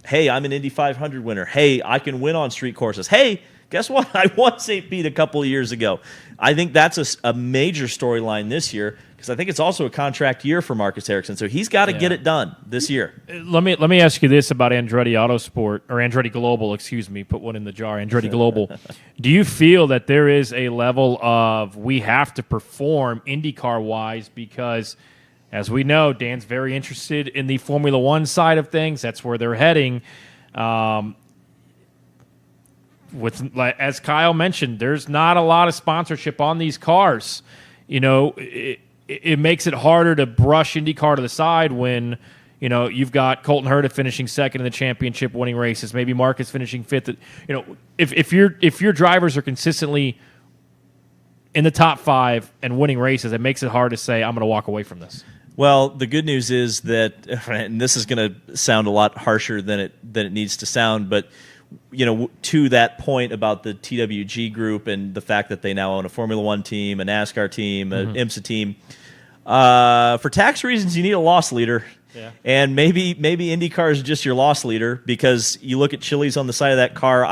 hey, I'm an Indy 500 winner. Hey, I can win on street courses. Hey, guess what? I won St. Pete a couple of years ago. I think that's a major storyline this year because I think it's also a contract year for Marcus Ericsson. So he's got to get it done this year. Let me ask you this about Andretti Autosport, or Andretti Global, excuse me, put one in the jar, Andretti Global. Do you feel that there is a level of we have to perform IndyCar-wise because, as we know, Dan's very interested in the Formula One side of things. That's where they're heading. As Kyle mentioned, there's not a lot of sponsorship on these cars. it makes it harder to brush IndyCar to the side when you've got Colton Herta finishing second in the championship, winning races. Maybe Marcus finishing fifth. If your drivers are consistently in the top 5 and winning races, it makes it hard to say I'm going to walk away from this. Well, the good news is that, and this is going to sound a lot harsher than it needs to sound, but to that point about the TWG group and the fact that they now own a Formula One team, a NASCAR team, an IMSA team, for tax reasons, you need a loss leader. Yeah. And maybe IndyCar is just your loss leader, because you look at Chili's on the side of that car.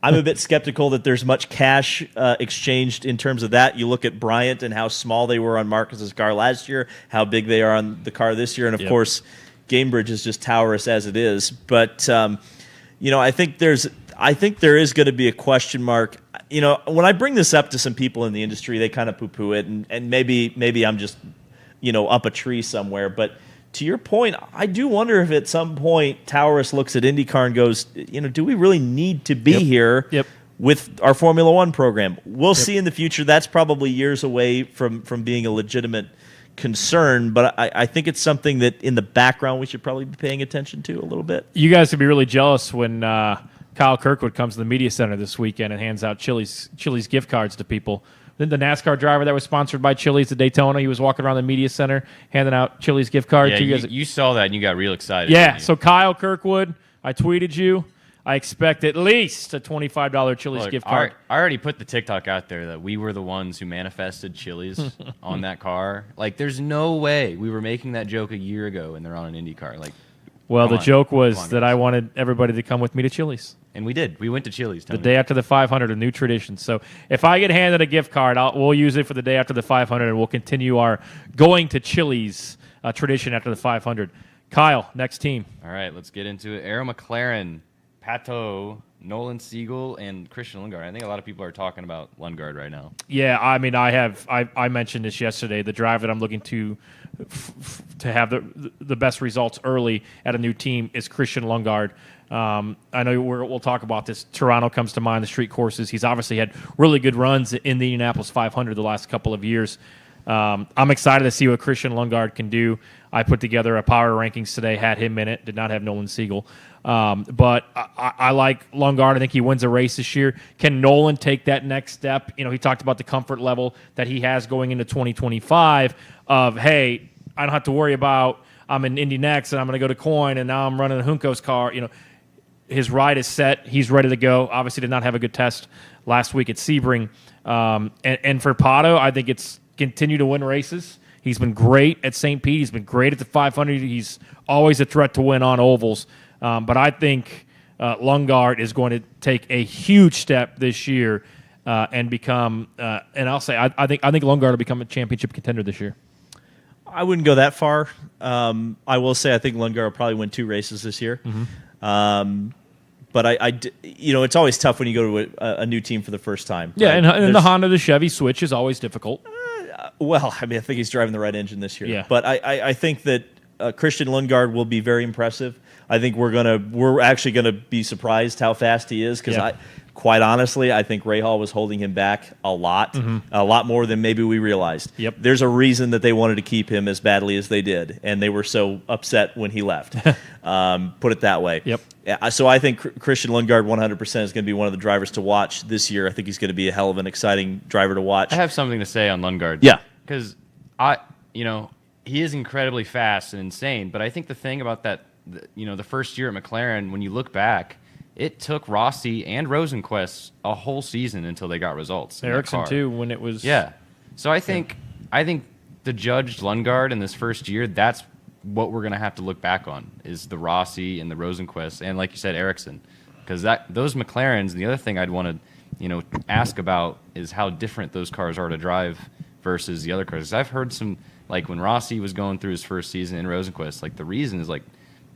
I'm a bit skeptical that there's much cash exchanged in terms of that. You look at Bryant and how small they were on Marcus's car last year, how big they are on the car this year, and of course, Gamebridge is just towerous as it is. But I think there is going to be a question mark. When I bring this up to some people in the industry, they kind of poo-poo it, and maybe I'm just up a tree somewhere, but. To your point, I do wonder if at some point Taurus looks at IndyCar and goes, do we really need to be here with our Formula One program? We'll see in the future. That's probably years away from being a legitimate concern, but I think it's something that in the background we should probably be paying attention to a little bit. You guys would be really jealous when Kyle Kirkwood comes to the media center this weekend and hands out Chili's gift cards to people. Then the NASCAR driver that was sponsored by Chili's at Daytona, he was walking around the media center handing out Chili's gift cards. Yeah, you saw that and you got real excited. Yeah, so Kyle Kirkwood, I tweeted you. I expect at least a $25 Chili's gift card. I already put the TikTok out there that we were the ones who manifested Chili's on that car. Like, there's no way we were making that joke a year ago and they're on an IndyCar. Like, well, the joke was that I wanted everybody to come with me to Chili's. And we did. We went to Chili's. The day after the 500, a new tradition. So if I get handed a gift card, we'll use it for the day after the 500, and we'll continue our going to Chili's tradition after the 500. Kyle, next team. All right, let's get into it. Arrow McLaren, Pato, Nolan Siegel, and Christian Lundgaard. I think a lot of people are talking about Lundgaard right now. Yeah, I mean, I mentioned this yesterday. The driver that I'm looking to have the best results early at a new team is Christian Lundgaard. I know we'll talk about this. Toronto comes to mind, the street courses. He's obviously had really good runs in the Indianapolis 500 the last couple of years. I'm excited to see what Christian Lundgaard can do. I put together a power rankings today, had him in it, did not have Nolan Siegel. But I like Lundgaard. I think he wins a race this year. Can Nolan take that next step? He talked about the comfort level that he has going into 2025 of, hey, I don't have to worry about I'm in Indy next and I'm going to go to Coyne and now I'm running a Junko's car. His ride is set. He's ready to go. Obviously did not have a good test last week at Sebring. And for Pato, I think it's continue to win races. He's been great at St. Pete. He's been great at the 500. He's always a threat to win on ovals. But I think Lundgaard is going to take a huge step this year and become. And I'll say I think Lundgaard will become a championship contender this year. I wouldn't go that far. I will say I think Lundgaard will probably win 2 races this year. Mm-hmm. But it's always tough when you go to a new team for the first time. Yeah, right? and the Honda to Chevy switch is always difficult. Well, I mean, I think he's driving the right engine this year. Yeah. But I think that Christian Lundgaard will be very impressive. I think we're actually gonna be surprised how fast he is, because quite honestly, I think Rahal was holding him back a lot more than maybe we realized. Yep. There's a reason that they wanted to keep him as badly as they did, and they were so upset when he left. Put it that way. Yep. So I think Christian Lundgaard 100% is going to be one of the drivers to watch this year. I think he's going to be a hell of an exciting driver to watch. I have something to say on Lundgaard. Yeah. Because he is incredibly fast and insane, but I think the thing about that, the first year at McLaren, when you look back, it took Rossi and Rosenquist a whole season until they got results. Ericsson too, when it was So I think the judge Lundgaard in this first year, that's what we're gonna have to look back on, is the Rossi and the Rosenquist, and like you said, Ericsson, because those McLarens. And the other thing I'd want to ask about is how different those cars are to drive versus the other cars. 'Cause I've heard some, like when Rossi was going through his first season in Rosenquist, like the reason is like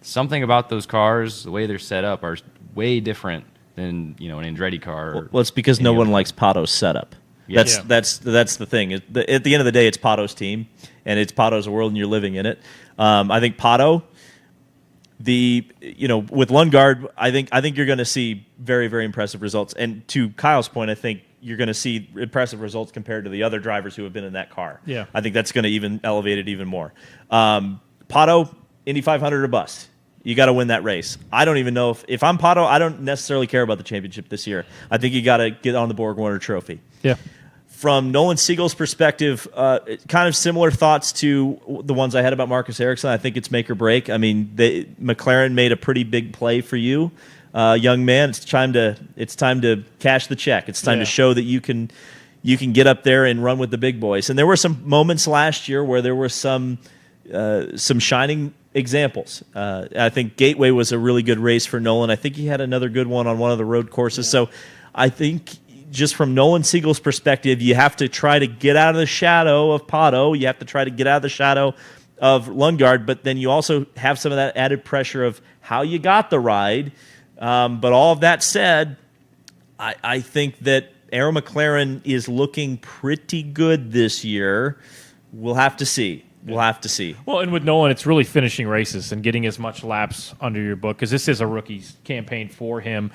something about those cars, the way they're set up, are way different than an Andretti car. Well, it's because no one likes Pato's setup. Yeah. That's the thing. At the end of the day, it's Pato's team, and it's Pato's world, and you're living in it. I think Pato, with Lundgaard, I think you're going to see very, very impressive results. And to Kyle's point, I think you're going to see impressive results compared to the other drivers who have been in that car. Yeah. I think that's going to even elevate it even more. Pato, Indy 500 or bust. You got to win that race. I don't even know if I'm Pato, I don't necessarily care about the championship this year. I think you got to get on the Borg Warner Trophy. Yeah. From Nolan Siegel's perspective, kind of similar thoughts to the ones I had about Marcus Ericsson. I think it's make or break. I mean, McLaren made a pretty big play for you, young man. It's time to cash the check. It's time to show that you can get up there and run with the big boys. And there were some moments last year where there were some shining examples. I think Gateway was a really good race for Nolan. I think he had another good one on one of the road courses. So I think just from Nolan Siegel's perspective, you have to try to get out of the shadow of Pato. You have to try to get out of the shadow of Lundgaard, but then you also have some of that added pressure of how you got the ride. But all of that said, I think that Arrow McLaren is looking pretty good this year. We'll have to see. Well, and with Nolan, it's really finishing races and getting as much laps under your book, because this is a rookie's campaign for him,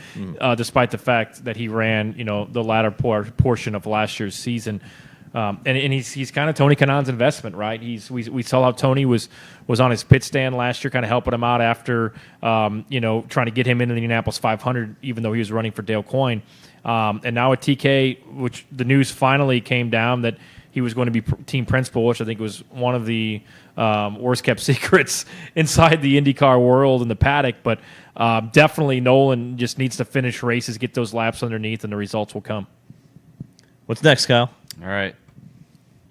despite the fact that he ran, the latter portion of last year's season. And he's kind of Tony Kanaan's investment, right? We saw how Tony was on his pit stand last year, kind of helping him out after, trying to get him into the Indianapolis 500, even though he was running for Dale Coyne. And now at TK, which the news finally came down that he was going to be team principal, which I think was one of the worst-kept secrets inside the IndyCar world in the paddock. But definitely Nolan just needs to finish races, get those laps underneath, and the results will come. What's next, Kyle? All right.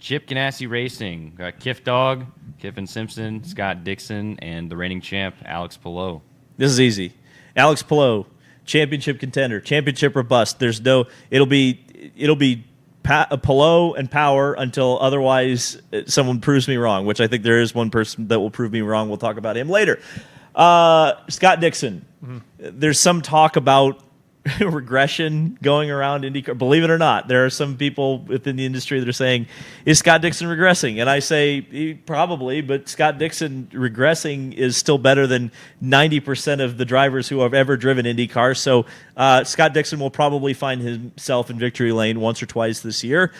Chip Ganassi Racing. Got Kiff Dog, Kiffin Simpson, Scott Dixon, and the reigning champ, Alex Palou. This is easy. Alex Palou, championship contender, championship or bust. It'll be Palou and power until otherwise someone proves me wrong, which I think there is one person that will prove me wrong. We'll talk about him later. Scott Dixon. Mm-hmm. There's some talk about regression going around IndyCar. Believe it or not, there are some people within the industry that are saying, is Scott Dixon regressing? And I say, probably, but Scott Dixon regressing is still better than 90% of the drivers who have ever driven IndyCar. So Scott Dixon will probably find himself in victory lane once or twice this year.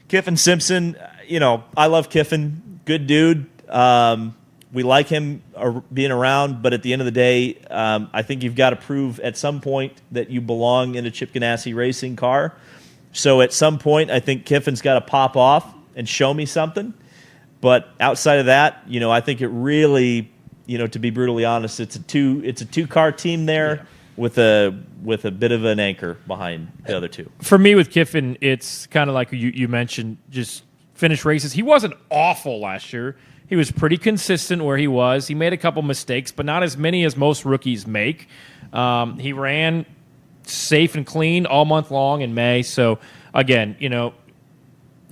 Kiffin Simpson, I love Kiffin. Good dude. We like him being around, but at the end of the day, I think you've got to prove at some point that you belong in a Chip Ganassi racing car. So at some point, I think Kiffin's got to pop off and show me something. But outside of that, I think it really, to be brutally honest, it's a two-car team there with a bit of an anchor behind the other two. For me with Kiffin, it's kind of like you mentioned, just finish races. He wasn't awful last year. He was pretty consistent where he was. He made a couple mistakes, but not as many as most rookies make. He ran safe and clean all month long in May. So, again,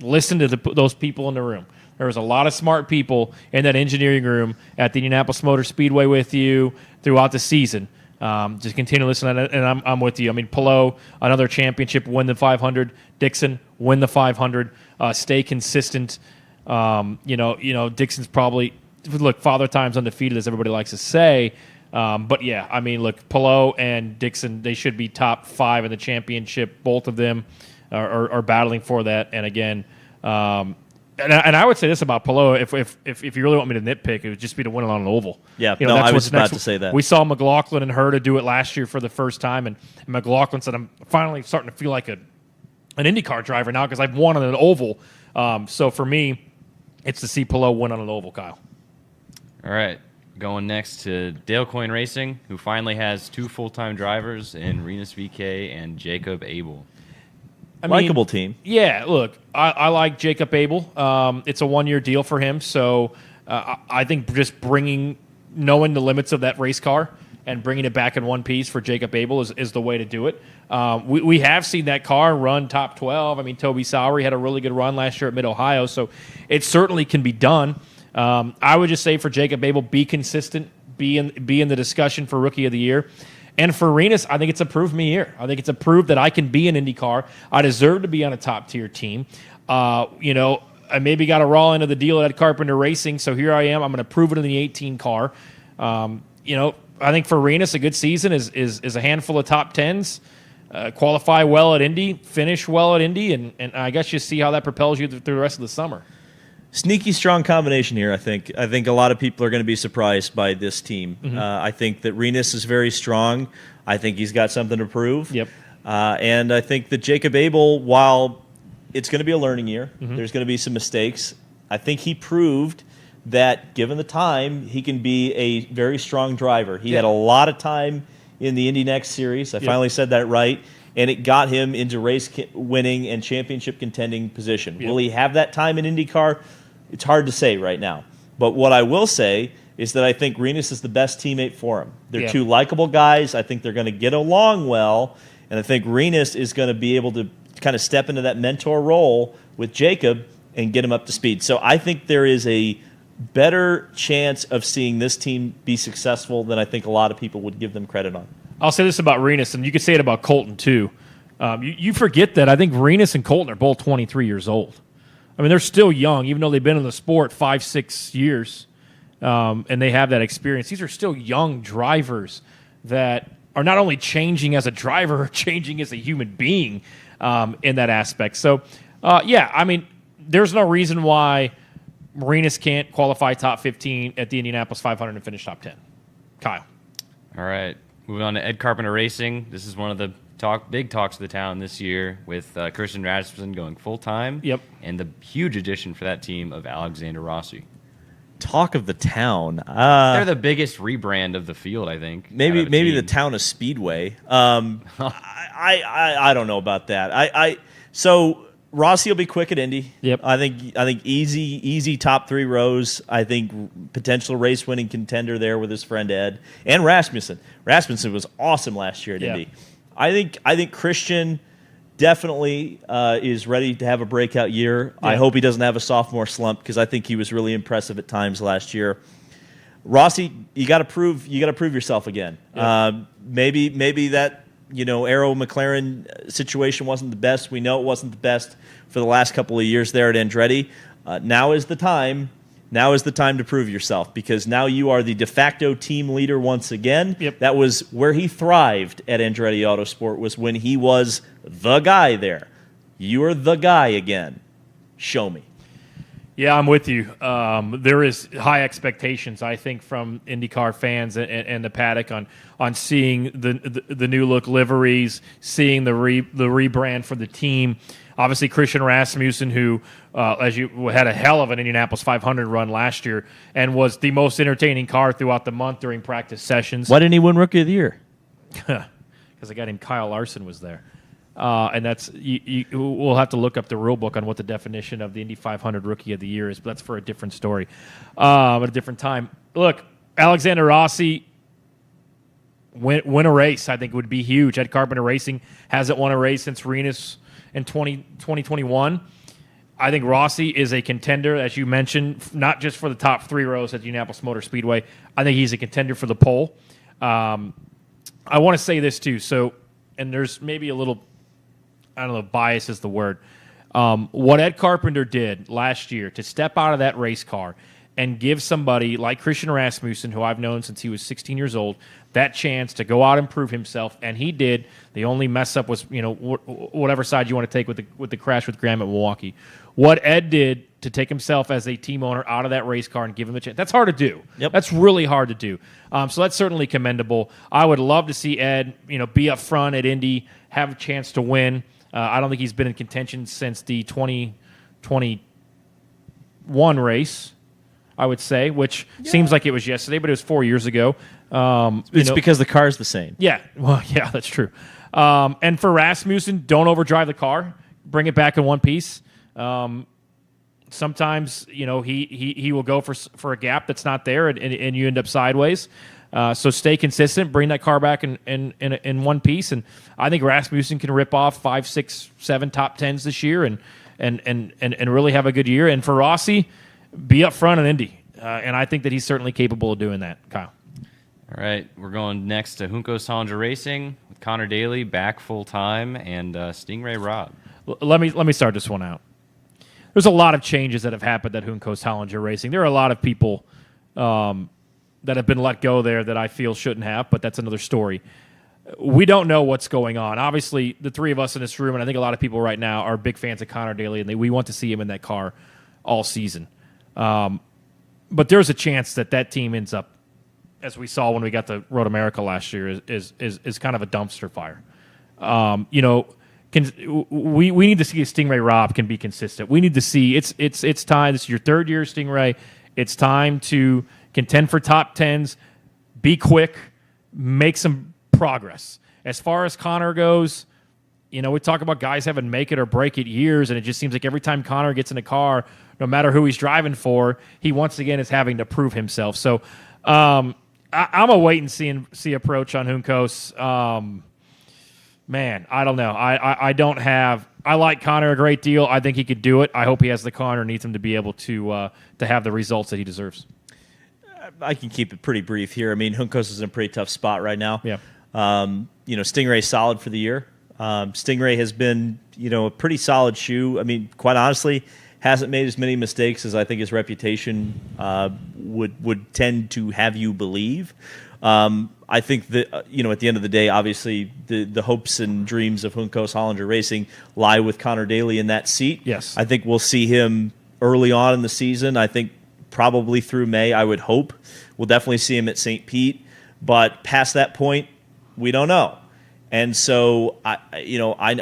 listen to those people in the room. There was a lot of smart people in that engineering room at the Indianapolis Motor Speedway with you throughout the season. Just continue to listen, and I'm with you. I mean, Palou, another championship, win the 500. Dixon, win the 500. Stay consistent. Dixon's probably, Father Time's undefeated, as everybody likes to say. But yeah, I mean, look, Palou and Dixon, they should be top 5 in the championship. Both of them are battling for that. And again, and I would say this about Palou: if you really want me to nitpick, it would just be to win it on an oval. Yeah, I was about to say that. We saw McLaughlin and Herta do it last year for the first time, and McLaughlin said, "I'm finally starting to feel like an IndyCar driver now because I've won on an oval." So for me, it's to see Palou win on an oval, Kyle. All right. Going next to Dale Coyne Racing, who finally has 2 full-time drivers in Renus VK and Jacob Abel. Likeable team. Yeah, look, I like Jacob Abel. It's a 1-year deal for him. So I think just knowing the limits of that race car and bringing it back in one piece for Jacob Abel is the way to do it. We have seen that car run top 12. I mean, Toby Sowery had a really good run last year at Mid-Ohio, so it certainly can be done. I would just say for Jacob Abel, be consistent, be in the discussion for Rookie of the Year. And for Renus, I think it's a prove me year. I think it's a prove that I can be an IndyCar. I deserve to be on a top-tier team. I maybe got a raw end of the deal at Carpenter Racing, so here I am. I'm going to prove it in the 18 car. I think for Renus, a good season is a handful of top 10s. qualify well at Indy, finish well at Indy, and I guess you see how that propels you through the rest of the summer. Sneaky strong combination here, I think. I think a lot of people are going to be surprised by this team. I think that Rinus is very strong. I think he's got something to prove. Yep. And I think that Jacob Abel, while it's going to be a learning year, there's going to be some mistakes, I think he proved that given the time, he can be a very strong driver. He had a lot of time in the Indy Next Series. I finally said that right. And it got him into race winning and championship contending position. Will he have that time in IndyCar? It's hard to say right now. But what I will say is that I think Rinus is the best teammate for him. They're two likable guys. I think they're going to get along well. And I think Rinus is going to be able to kind of step into that mentor role with Jacob and get him up to speed. So I think there is a better chance of seeing this team be successful than I think a lot of people would give them credit on. I'll say this about Rinus, and you could say it about Colton too. You forget that I think Rinus and Colton are both 23 years old. I mean, they're still young, even though they've been in the sport 5-6 years, and they have that experience. These are still young drivers that are not only changing as a driver, changing as a human being in that aspect. So, I mean, there's no reason why Rinus can't qualify top 15 at the Indianapolis 500 and finish top 10. Kyle. All right. Moving on to Ed Carpenter Racing. This is one of the big talks of the town this year with Christian Rasmussen going full-time. Yep. And the huge addition for that team of Alexander Rossi. Talk of the town. They're the biggest rebrand of the field, I think. Maybe the town of Speedway. I don't know about that. So Rossi will be quick at Indy. Yep. I think easy top 3 rows. I think potential race winning contender there with his friend Ed and Rasmussen. Rasmussen was awesome last year at Indy. I think Christian definitely is ready to have a breakout year. I hope he doesn't have a sophomore slump because I think he was really impressive at times last year. Rossi, you got to prove yourself again. Maybe that Arrow McLaren situation wasn't the best. We know it wasn't the best for the last couple of years there at Andretti. Now is the time. Now is the time to prove yourself because now you are the de facto team leader once again. Yep. That was where he thrived at Andretti Autosport, was when he was the guy there. You are the guy again. Show me. Yeah, I'm with you. There is high expectations, I think, from IndyCar fans and the paddock on seeing the new look liveries, seeing the rebrand for the team. Obviously, Christian Rasmussen, who had a hell of an Indianapolis 500 run last year and was the most entertaining car throughout the month during practice sessions. Why didn't he win Rookie of the Year? Because a guy named Kyle Larson was there. And that's we'll have to look up the rule book on what the definition of the Indy 500 Rookie of the Year is, but that's for a different story at a different time. Look, Alexander Rossi win a race, I think would be huge. Ed Carpenter Racing hasn't won a race since Rinus in 2021. I think Rossi is a contender, as you mentioned, not just for the top 3 rows at the Indianapolis Motor Speedway. I think he's a contender for the pole. I want to say this too. So, and there's maybe a little, I don't know, bias is the word. What Ed Carpenter did last year to step out of that race car and give somebody like Christian Rasmussen, who I've known since he was 16 years old, that chance to go out and prove himself, and he did. The only mess up was, whatever side you want to take with the crash with Graham at Milwaukee. What Ed did to take himself as a team owner out of that race car and give him a chance, that's hard to do. Yep. That's really hard to do. So that's certainly commendable. I would love to see Ed, be up front at Indy, have a chance to win. I don't think he's been in contention since the 2021 race, I would say, which seems like it was yesterday, but it was 4 years ago. It's because the car's the same. Yeah, well, yeah, that's true. And for Rasmussen, don't overdrive the car. Bring it back in one piece. Sometimes, he will go for a gap that's not there, and you end up sideways. So stay consistent. Bring that car back in one piece, and I think Rasmussen can rip off 5, 6, 7 top 10s this year, and really have a good year. And for Rossi, be up front in Indy, and I think that he's certainly capable of doing that. Kyle. All right, we're going next to Junco Salinger Racing with Connor Daly back full time and Stingray Rob. Let me start this one out. There's a lot of changes that have happened at Junco Salinger Racing. There are a lot of people that have been let go there that I feel shouldn't have, but that's another story. we don't know what's going on. Obviously, the three of us in this room, and I think a lot of people right now, are big fans of Connor Daly, and we want to see him in that car all season. But there's a chance that team ends up, as we saw when we got to Road America last year, is kind of a dumpster fire. We need to see if Stingray Robb can be consistent. We need to see it's time. This is your third year, Stingray. It's time to contend for top tens, be quick, make some progress. As far as Connor goes, we talk about guys having make it or break it years, and it just seems like every time Connor gets in a car, no matter who he's driving for, he once again is having to prove himself. So I'm a wait and see approach on Juncos. Man, I don't know. I like Connor a great deal. I think he could do it. I hope he has the car underneath him to be able to have the results that he deserves. I can keep it pretty brief here. I mean, Juncos is in a pretty tough spot right now. Yeah. Stingray's solid for the year. Stingray has been, a pretty solid shoe. I mean, quite honestly, hasn't made as many mistakes as I think his reputation would tend to have you believe. I think that, at the end of the day, obviously, the hopes and dreams of Juncos Hollinger Racing lie with Connor Daly in that seat. Yes. I think we'll see him early on in the season. I think probably through May, I would hope. We'll definitely see him at St. Pete. But past that point, we don't know. And so, I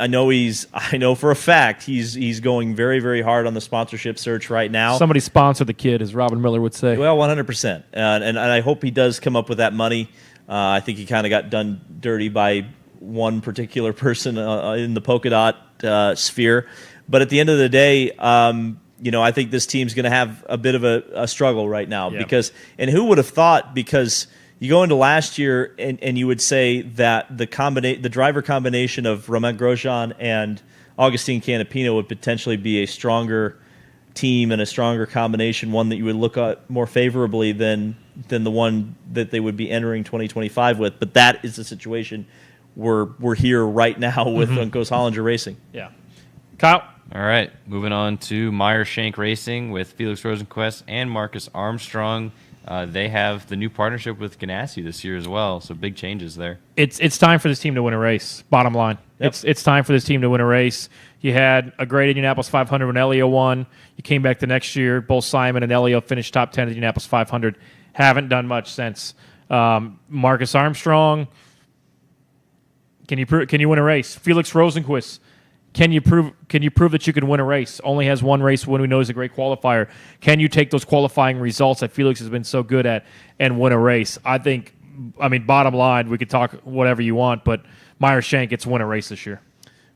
know for a fact he's going very, very hard on the sponsorship search right now. Somebody sponsor the kid, as Robin Miller would say. Well, 100%. And I hope he does come up with that money. I think he kind of got done dirty by one particular person in the polka dot sphere. But at the end of the day, I think this team's going to have a bit of a struggle right now. Yeah. And who would have thought, because you go into last year and you would say that the driver combination of Romain Grosjean and Augustine Canapino would potentially be a stronger team and a stronger combination, one that you would look at more favorably than the one that they would be entering 2025 with. But that is the situation we're here right now with Juncos Hollinger Racing. Yeah. Kyle? All right, moving on to Meyer Shank Racing with Felix Rosenquist and Marcus Armstrong. They have the new partnership with Ganassi this year as well, so big changes there. It's time for this team to win a race, bottom line. Yep. It's time for this team to win a race. You had a great Indianapolis 500 when Elio won. You came back the next year. Both Simon and Elio finished top 10 at the Indianapolis 500. Haven't done much since. Marcus Armstrong, can you win a race? Felix Rosenquist, can you prove that you can win a race? Only has one race win. We know he's a great qualifier. Can you take those qualifying results that Felix has been so good at and win a race? Bottom line, we could talk whatever you want, but Meyer Shank gets to win a race this year.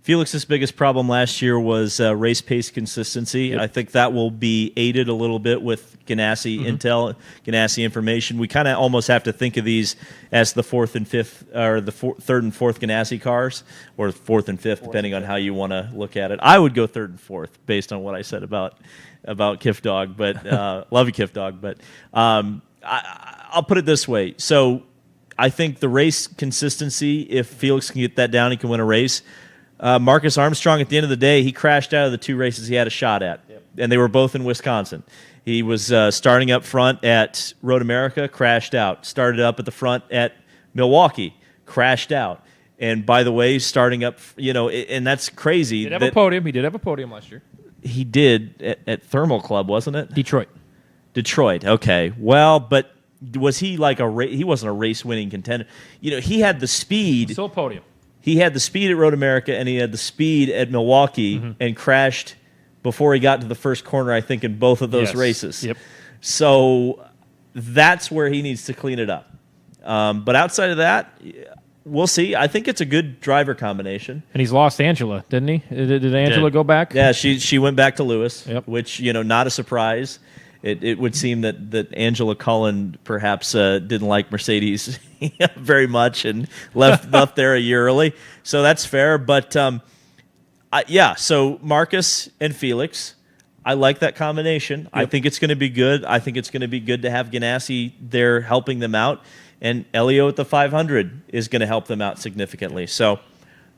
Felix's biggest problem last year was race pace consistency. Yep. I think that will be aided a little bit with Ganassi intel, Ganassi information. We kind of almost have to think of these as the fourth and fifth, or the third and fourth Ganassi cars, or fourth and fifth, depending on how you want to look at it. I would go third and fourth based on what I said about Kiff Dog, but love you, Kiff Dog. But I'll put it this way. So I think the race consistency, if Felix can get that down, he can win a race. Marcus Armstrong, at the end of the day, he crashed out of the two races he had a shot at, and they were both in Wisconsin. He was starting up front at Road America, crashed out. Started up at the front at Milwaukee, crashed out. And by the way, starting up, and that's crazy. He did have a podium. He did have a podium last year. He did at Thermal Club, wasn't it? Detroit. Okay. Well, but was he like he wasn't a race-winning contender. He had the speed. Still a podium. He had the speed at Road America, and he had the speed at Milwaukee, and crashed before he got to the first corner, I think, in both of those races. Yep. So that's where he needs to clean it up. But outside of that, we'll see. I think it's a good driver combination. And he's lost Angela, didn't he? Did Angela go back? Yeah, she went back to Lewis, which, not a surprise. It would seem that Angela Cullen perhaps didn't like Mercedes very much and left there a year early. So that's fair. But, so Marcus and Felix, I like that combination. Yep. I think it's going to be good. I think it's going to be good to have Ganassi there helping them out. And Elio at the 500 is going to help them out significantly. So,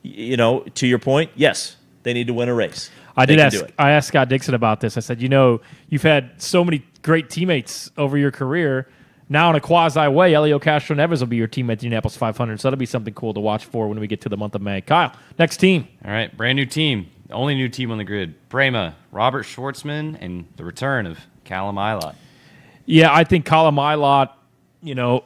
to your point, yes, they need to win a race. I asked Scott Dixon about this. I said, you've had so many great teammates over your career. now in a quasi way, Elio Castro-Neves will be your team at the Indianapolis 500, so that'll be something cool to watch for when we get to the month of May. Kyle, next team. All right, brand new team. The only new team on the grid. Prema, Robert Schwartzman, and the return of Callum Ilott. Yeah, I think Callum Ilott,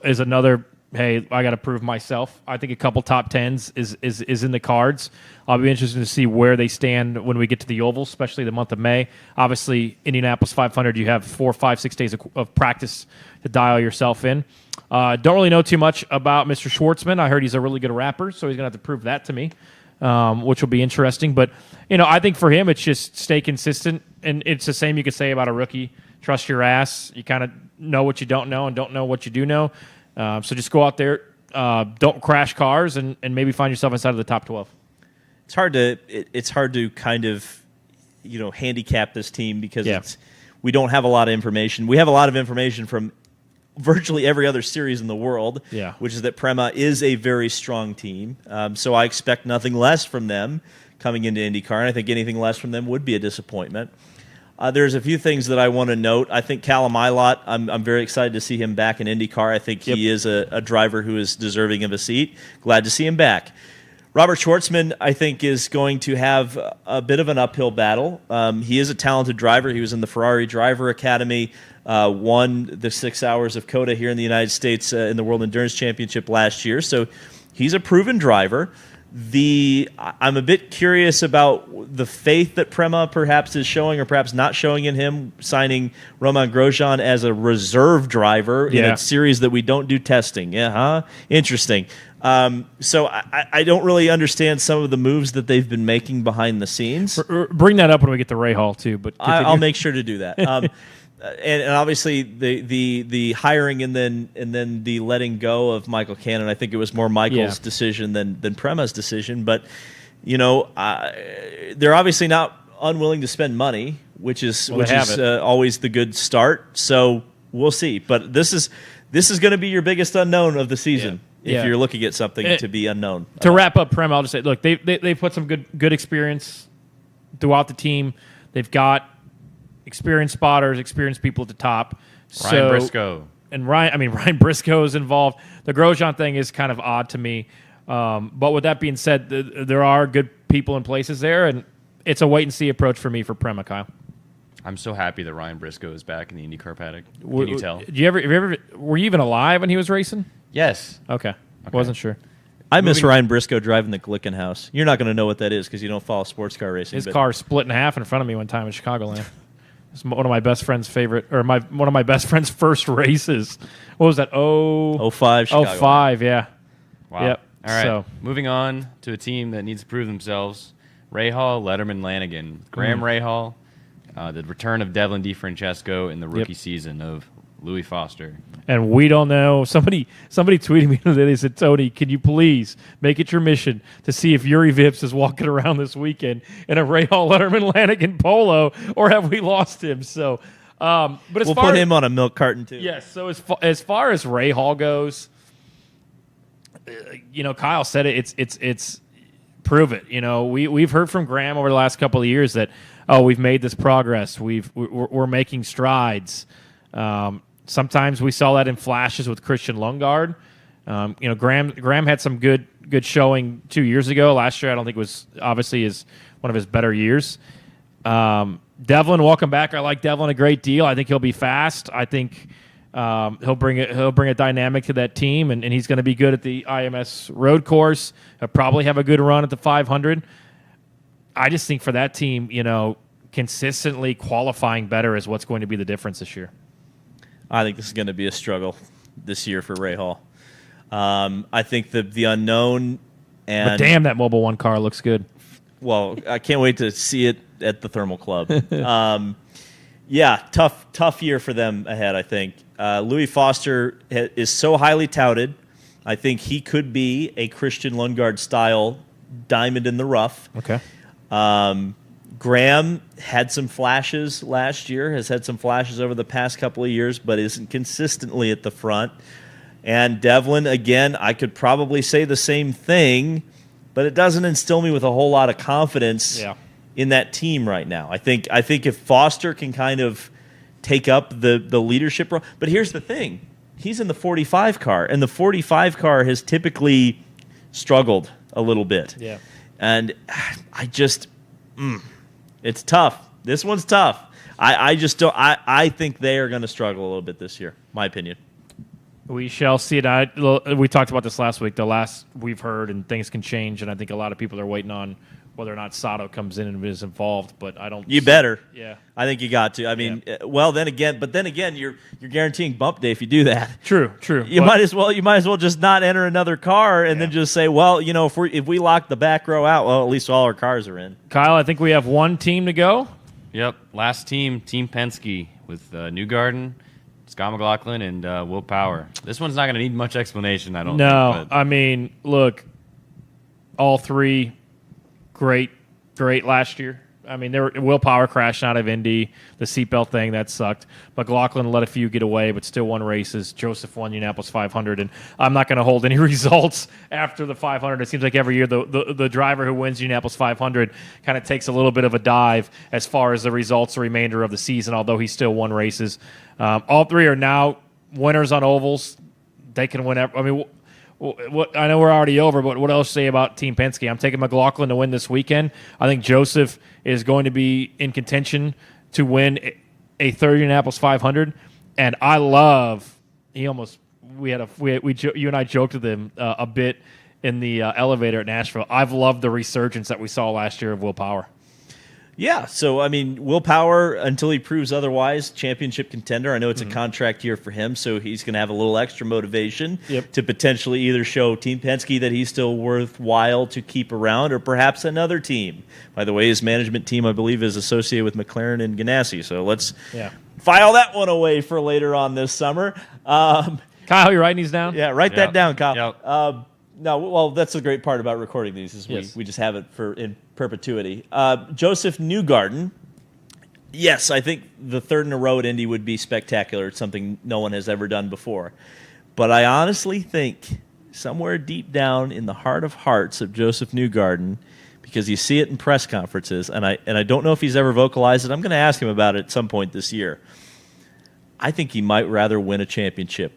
is another, hey, I got to prove myself. I think a couple top tens is in the cards. I'll be interested to see where they stand when we get to the Oval, especially the month of May. Obviously, Indianapolis 500, you have 4, 5, 6 days of practice to dial yourself in. Don't really know too much about Mr. Schwartzman. I heard he's a really good rapper, so he's going to have to prove that to me, which will be interesting. But, I think for him, it's just stay consistent. And it's the same you could say about a rookie. Trust your ass. You kind of know what you don't know and don't know what you do know. So just go out there, don't crash cars, and maybe find yourself inside of the top 12. It's hard to kind of handicap this team because we don't have a lot of information. We have a lot of information from virtually every other series in the world, which is that Prema is a very strong team. So I expect nothing less from them coming into IndyCar, and I think anything less from them would be a disappointment. There's a few things that I want to note. I think Callum Ilott, I'm very excited to see him back in IndyCar. I think he is a driver who is deserving of a seat. Glad to see him back. Robert Schwartzman, I think, is going to have a bit of an uphill battle. He is a talented driver. He was in the Ferrari Driver Academy, won the 6 hours of COTA here in the United States in the World Endurance Championship last year. So he's a proven driver. I'm a bit curious about the faith that Prema perhaps is showing or perhaps not showing in him, signing Romain Grosjean as a reserve driver in a series that we don't do testing. Interesting. So I don't really understand some of the moves that they've been making behind the scenes. Bring that up when we get to Ray Hall, too. But I'll make sure to do that. And obviously the hiring and then the letting go of Michael Cannon, I think it was more Michael's decision than Prema's decision. But they're obviously not unwilling to spend money, which is always the good start. So we'll see. But this is going to be your biggest unknown of the season if you're looking at something to be unknown. To wrap up Prema, I'll just say, look, they put some good experience throughout the team. They've got experienced spotters, experienced people at the top. Ryan Briscoe. And Ryan Briscoe is involved. The Grosjean thing is kind of odd to me. But with that being said, there are good people in places there, and it's a wait-and-see approach for me for Prema, Kyle. I'm so happy that Ryan Briscoe is back in the IndyCar paddock. Can you tell? Were you even alive when he was racing? Yes. Okay. Wasn't sure. I miss Ryan Briscoe driving the Glickenhaus. You're not going to know what that is because you don't follow sports car racing. His car split in half in front of me one time in Chicagoland. It's one of my best friend's one of my best friend's first races. What was that? 05 Chicago. 05, yeah. Wow. Yep. All right. So, moving on to a team that needs to prove themselves. Rahal, Letterman, Lanigan. Graham Rahal, the return of Devlin DeFrancesco in the rookie season of Louis Foster. And we don't know. Somebody tweeted me today. They said, Tony, can you please make it your mission to see if Yuri Vips is walking around this weekend in a Rahal Letterman Lanigan polo, or have we lost him? So, but we'll put him on a milk carton too. Yes. So as far as Rahal goes, Kyle said it. It's prove it. We've heard from Graham over the last couple of years that we've made this progress. We're making strides. Sometimes we saw that in flashes with Christian Lundgaard. Graham had some good showing 2 years ago. Last year, I don't think it was obviously one of his better years. Devlin, welcome back. I like Devlin a great deal. I think he'll be fast. I think he'll bring a dynamic to that team, and he's going to be good at the IMS road course. He'll probably have a good run at the 500. I just think for that team, consistently qualifying better is what's going to be the difference this year. I think this is going to be a struggle this year for Rahal. I think the unknown and... But damn, that Mobil 1 car looks good. Well, I can't wait to see it at the Thermal Club. Tough year for them ahead, I think. Louis Foster is so highly touted. I think he could be a Christian Lundgaard-style diamond in the rough. Okay. Graham had some flashes last year, has had some flashes over the past couple of years, but isn't consistently at the front. And Devlin, again, I could probably say the same thing, but it doesn't instill me with a whole lot of confidence in that team right now. I think if Foster can kind of take up the leadership role. But here's the thing. he's in the 45 car, and the 45 car has typically struggled a little bit. Yeah. And I just, it's tough. This one's tough. I just don't. I think they are going to struggle a little bit this year. My opinion. We shall see it. We talked about this last week. The last we've heard, and things can change. And I think a lot of people are waiting on whether or not Sato comes in and is involved. But I don't. You better. Yeah. I think you got to. I mean, well, then again, you're guaranteeing bump day if you do that. True. You might as well just not enter another car and then just say, well, if we lock the back row out, well, at least all our cars are in. Kyle, I think we have one team to go. Yep, last team, Team Penske with Newgarden, Scott McLaughlin, and Will Power. This one's not going to need much explanation, I don't think. No, I mean, look, all three great last year. I mean, Will Power crashed out of Indy, the seatbelt thing, that sucked. McLaughlin let a few get away, but still won races. Joseph won Indianapolis 500, and I'm not going to hold any results after the 500. It seems like every year the driver who wins Indianapolis 500 kind of takes a little bit of a dive as far as the results the remainder of the season, although he still won races. All three are now winners on ovals. They can win. I mean, I know we're already over, but what else say about Team Penske? I'm taking McLaughlin to win this weekend. I think Joseph is going to be in contention to win a third Indianapolis 500, and I love. You and I joked with him a bit in the elevator at Nashville. I've loved the resurgence that we saw last year of Will Power. Yeah, so, I mean, Will Power, until he proves otherwise, championship contender. I know it's a contract year for him, so he's going to have a little extra motivation to potentially either show Team Penske that he's still worthwhile to keep around or perhaps another team. By the way, his management team, I believe, is associated with McLaren and Ganassi, so let's file that one away for later on this summer. Kyle, you writing these down? Yeah, write that down, Kyle. Yep. No, well, that's the great part about recording these is we just have it in perpetuity. Joseph Newgarden, yes, I think the third in a row at Indy would be spectacular. It's something no one has ever done before. But I honestly think somewhere deep down in the heart of hearts of Joseph Newgarden, because you see it in press conferences, and I don't know if he's ever vocalized it. I'm going to ask him about it at some point this year. I think he might rather win a championship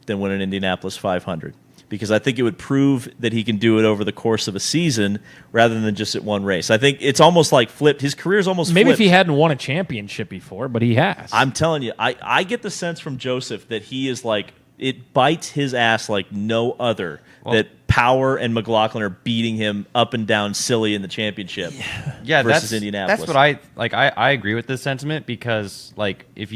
than win an Indianapolis 500. Because I think it would prove that he can do it over the course of a season rather than just at one race. I think it's almost like flipped. His career's almost Maybe flipped. If he hadn't won a championship before, but he has. I'm telling you, I get the sense from Joseph that he is like, it bites his ass like no other, that Power and McLaughlin are beating him up and down silly in the championship versus Indianapolis. That's what I agree with this sentiment because, like, if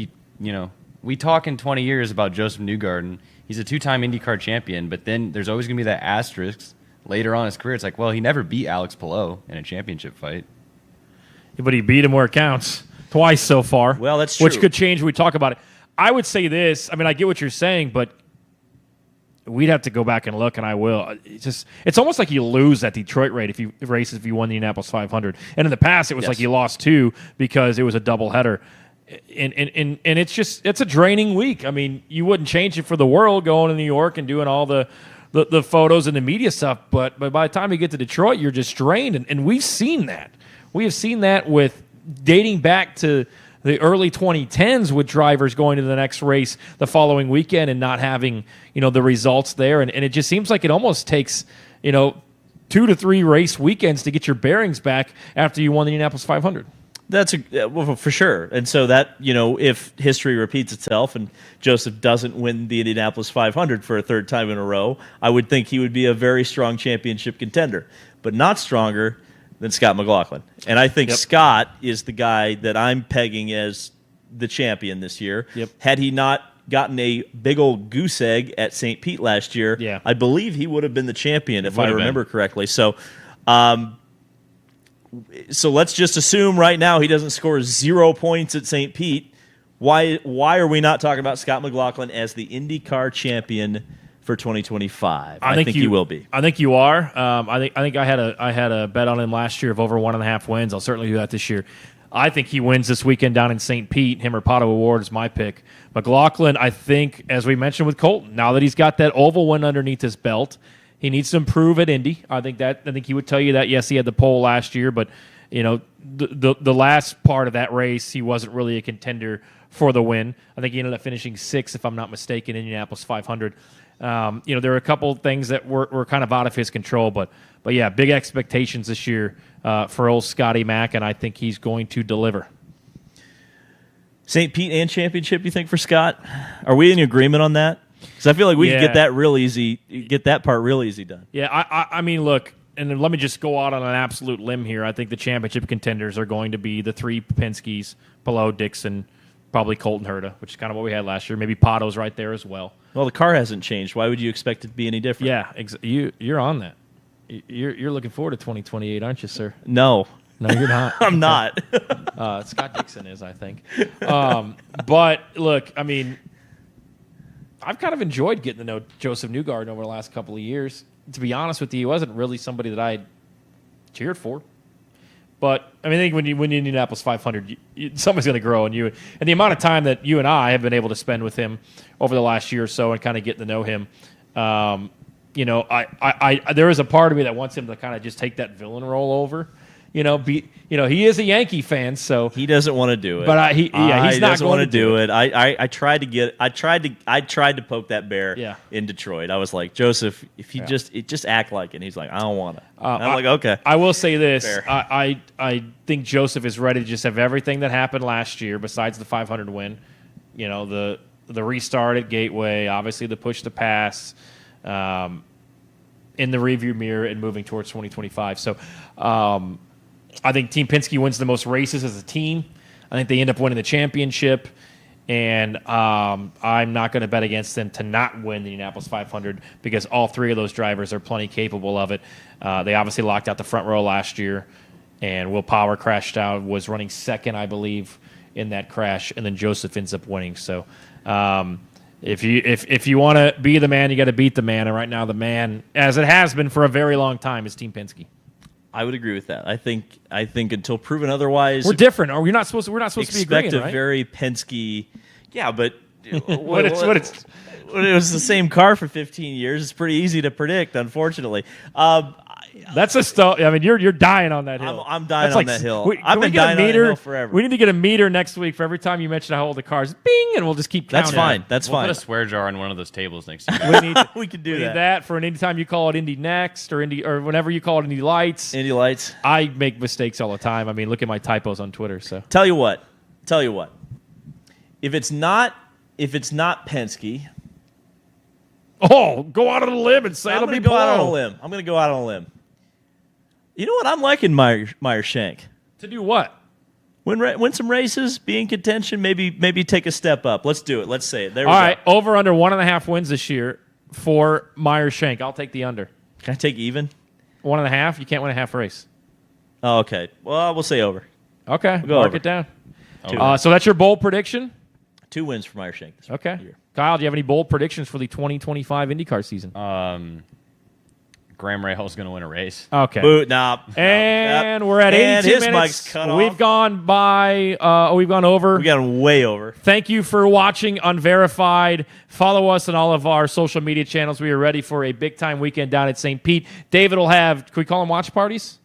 we talk in 20 years about Joseph Newgarden. He's a two-time IndyCar champion, but then there's always going to be that asterisk later on in his career. It's like, well, he never beat Alex Palou in a championship fight. But he beat him where it counts. Twice so far. Well, that's true. Which could change when we talk about it. I would say this. I mean, I get what you're saying, but we'd have to go back and look, and I will. It's almost like you lose that Detroit race if you won the Indianapolis 500. And in the past, it was like you lost two because it was a doubleheader. And it's a draining week. I mean, you wouldn't change it for the world going to New York and doing all the photos and the media stuff, but by the time you get to Detroit, you're just drained, and we've seen that. We have seen that with dating back to the early 2010s with drivers going to the next race the following weekend and not having the results there, and it just seems like it almost takes 2 to 3 race weekends to get your bearings back after you won the Indianapolis 500. That's well, for sure. And so that, if history repeats itself and Joseph doesn't win the Indianapolis 500 for a third time in a row, I would think he would be a very strong championship contender, but not stronger than Scott McLaughlin. And I think Scott is the guy that I'm pegging as the champion this year. Had he not gotten a big old goose egg at St. Pete last year, I believe he would have been the champion if I remember correctly. So, So let's just assume right now he doesn't score 0 points at St. Pete. Why are we not talking about Scott McLaughlin as the IndyCar champion for 2025? I think he will be. I think you are. I think I had a bet on him last year of over 1.5 wins. I'll certainly do that this year. I think he wins this weekend down in St. Pete. Him or Pato O'Ward is my pick. McLaughlin, I think, as we mentioned with Colton, now that he's got that oval win underneath his belt, he needs to improve at Indy. I think he would tell you that. Yes, he had the pole last year, but the last part of that race, he wasn't really a contender for the win. I think he ended up finishing 6th, if I'm not mistaken, in Indianapolis 500. There were a couple things that were kind of out of his control, but yeah, big expectations this year for old Scotty Mack, and I think he's going to deliver. St. Pete and championship, you think, for Scott? Are we in agreement on that? Because I feel like we could get that real easy, get that part real easy done. Yeah, I mean, look, and then let me just go out on an absolute limb here. I think the championship contenders are going to be the 3 Penske's, Palou, Dixon, probably Colton Herta, which is kind of what we had last year. Maybe Pato's right there as well. Well, the car hasn't changed. Why would you expect it to be any different? Yeah, you're on that. You're looking forward to 2028, aren't you, sir? No, you're not. I'm not. Scott Dixon is, I think. But look, I mean, I've kind of enjoyed getting to know Joseph Newgarden over the last couple of years. To be honest with you, he wasn't really somebody that I cheered for. But I mean, I think when you win Indianapolis 500, somebody's going to grow in you. And the amount of time that you and I have been able to spend with him over the last year or so and kind of getting to know him, there is a part of me that wants him to kind of just take that villain role over. He is a Yankee fan, so he doesn't want to do it. But he's not going to do it. I tried to poke that bear in Detroit. I was like, Joseph, if you just act like it. And he's like, I don't want to. I'm like, okay. I will say this: I think Joseph is ready to just have everything that happened last year, besides the 500 win. The restart at Gateway, obviously the push to pass, in the rearview mirror, and moving towards 2025. So. I think Team Penske wins the most races as a team. I think they end up winning the championship, and I'm not going to bet against them to not win the Indianapolis 500 because all 3 of those drivers are plenty capable of it. They obviously locked out the front row last year, and Will Power crashed out, was running second, I believe, in that crash, and then Joseph ends up winning. So if you want to be the man, you got to beat the man, and right now the man, as it has been for a very long time, is Team Penske. I would agree with that. I think until proven otherwise, we're different. Or we're not supposed to be agreeing, expect a right? very Penske. Yeah, but it was the same car for 15 years. It's pretty easy to predict, unfortunately. That's a I mean, you're dying on that hill. I'm dying on that hill. I've been dying on that hill forever. We need to get a meter next week for every time you mention how old the car is. Bing, and we'll just keep counting. That's fine. That's we'll fine. Put a swear jar on one of those tables next year. We can do that for any time you call it Indy Next or whenever you call it Indy Lights. Indy Lights. I make mistakes all the time. I mean, look at my typos on Twitter. So tell you what. If it's not Penske. Oh, go out on a limb and say it'll be below. I'm going to go out on a limb. You know what? I'm liking Meyer Shank. To do what? Win some races, be in contention, maybe take a step up. Let's do it. Let's say it. There we go. All right, over under 1.5 wins this year for Meyer Shank. I'll take the under. Can I take even? 1.5. You can't win a half race. Oh, okay. Well, we'll say over. Okay, we'll mark over. it down. So that's your bold prediction? 2 wins for Meyer Shank this year. Kyle, do you have any bold predictions for the 2025 IndyCar season? Graham Rahal's going to win a race. Okay. We're at 82 minutes. Mic's cut off. We've gone over. We've gone way over. Thank you for watching Unverified. Follow us on all of our social media channels. We are ready for a big-time weekend down at St. Pete. David will have, can we call them watch parties?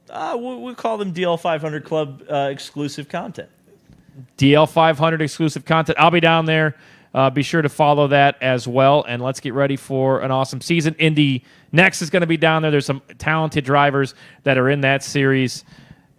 We'll call them DL 500 Club exclusive content. DL 500 exclusive content. I'll be down there. Be sure to follow that as well, and let's get ready for an awesome season. Indy Next is going to be down there. There's some talented drivers that are in that series,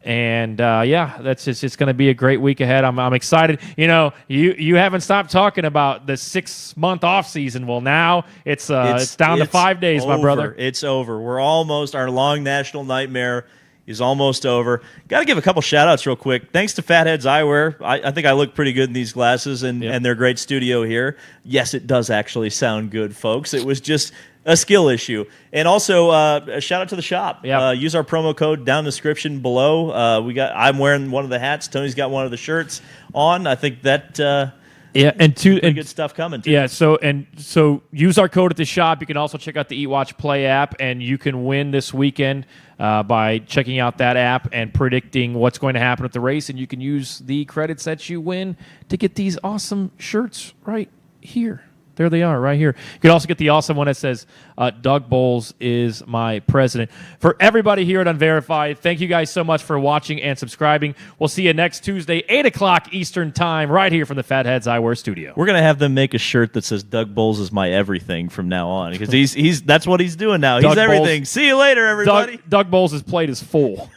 and that's just going to be a great week ahead. I'm excited. You haven't stopped talking about the 6-month off season. Well, now it's down to 5 days, my brother. It's over. We're almost our long national nightmare is almost over. Got to give a couple shout-outs real quick. Thanks to Fatheads Eyewear. I think I look pretty good in these glasses and their great studio here. Yes, it does actually sound good, folks. It was just a skill issue. And also, a shout-out to the shop. Use our promo code down in the description below. I'm wearing one of the hats. Tony's got one of the shirts on. I think that... and good stuff coming too. Yeah, so use our code at the shop. You can also check out the Eat Watch Play app, and you can win this weekend by checking out that app and predicting what's going to happen at the race. And you can use the credits that you win to get these awesome shirts right here. There they are right here. You can also get the awesome one that says, Doug Bowles is my president. For everybody here at Unverified, thank you guys so much for watching and subscribing. We'll see you next Tuesday, 8 o'clock Eastern Time, right here from the Fatheads Eyewear Studio. We're going to have them make a shirt that says Doug Bowles is my everything from now on, because that's what he's doing now. He's everything. See you later, everybody. Doug Bowles' plate is full.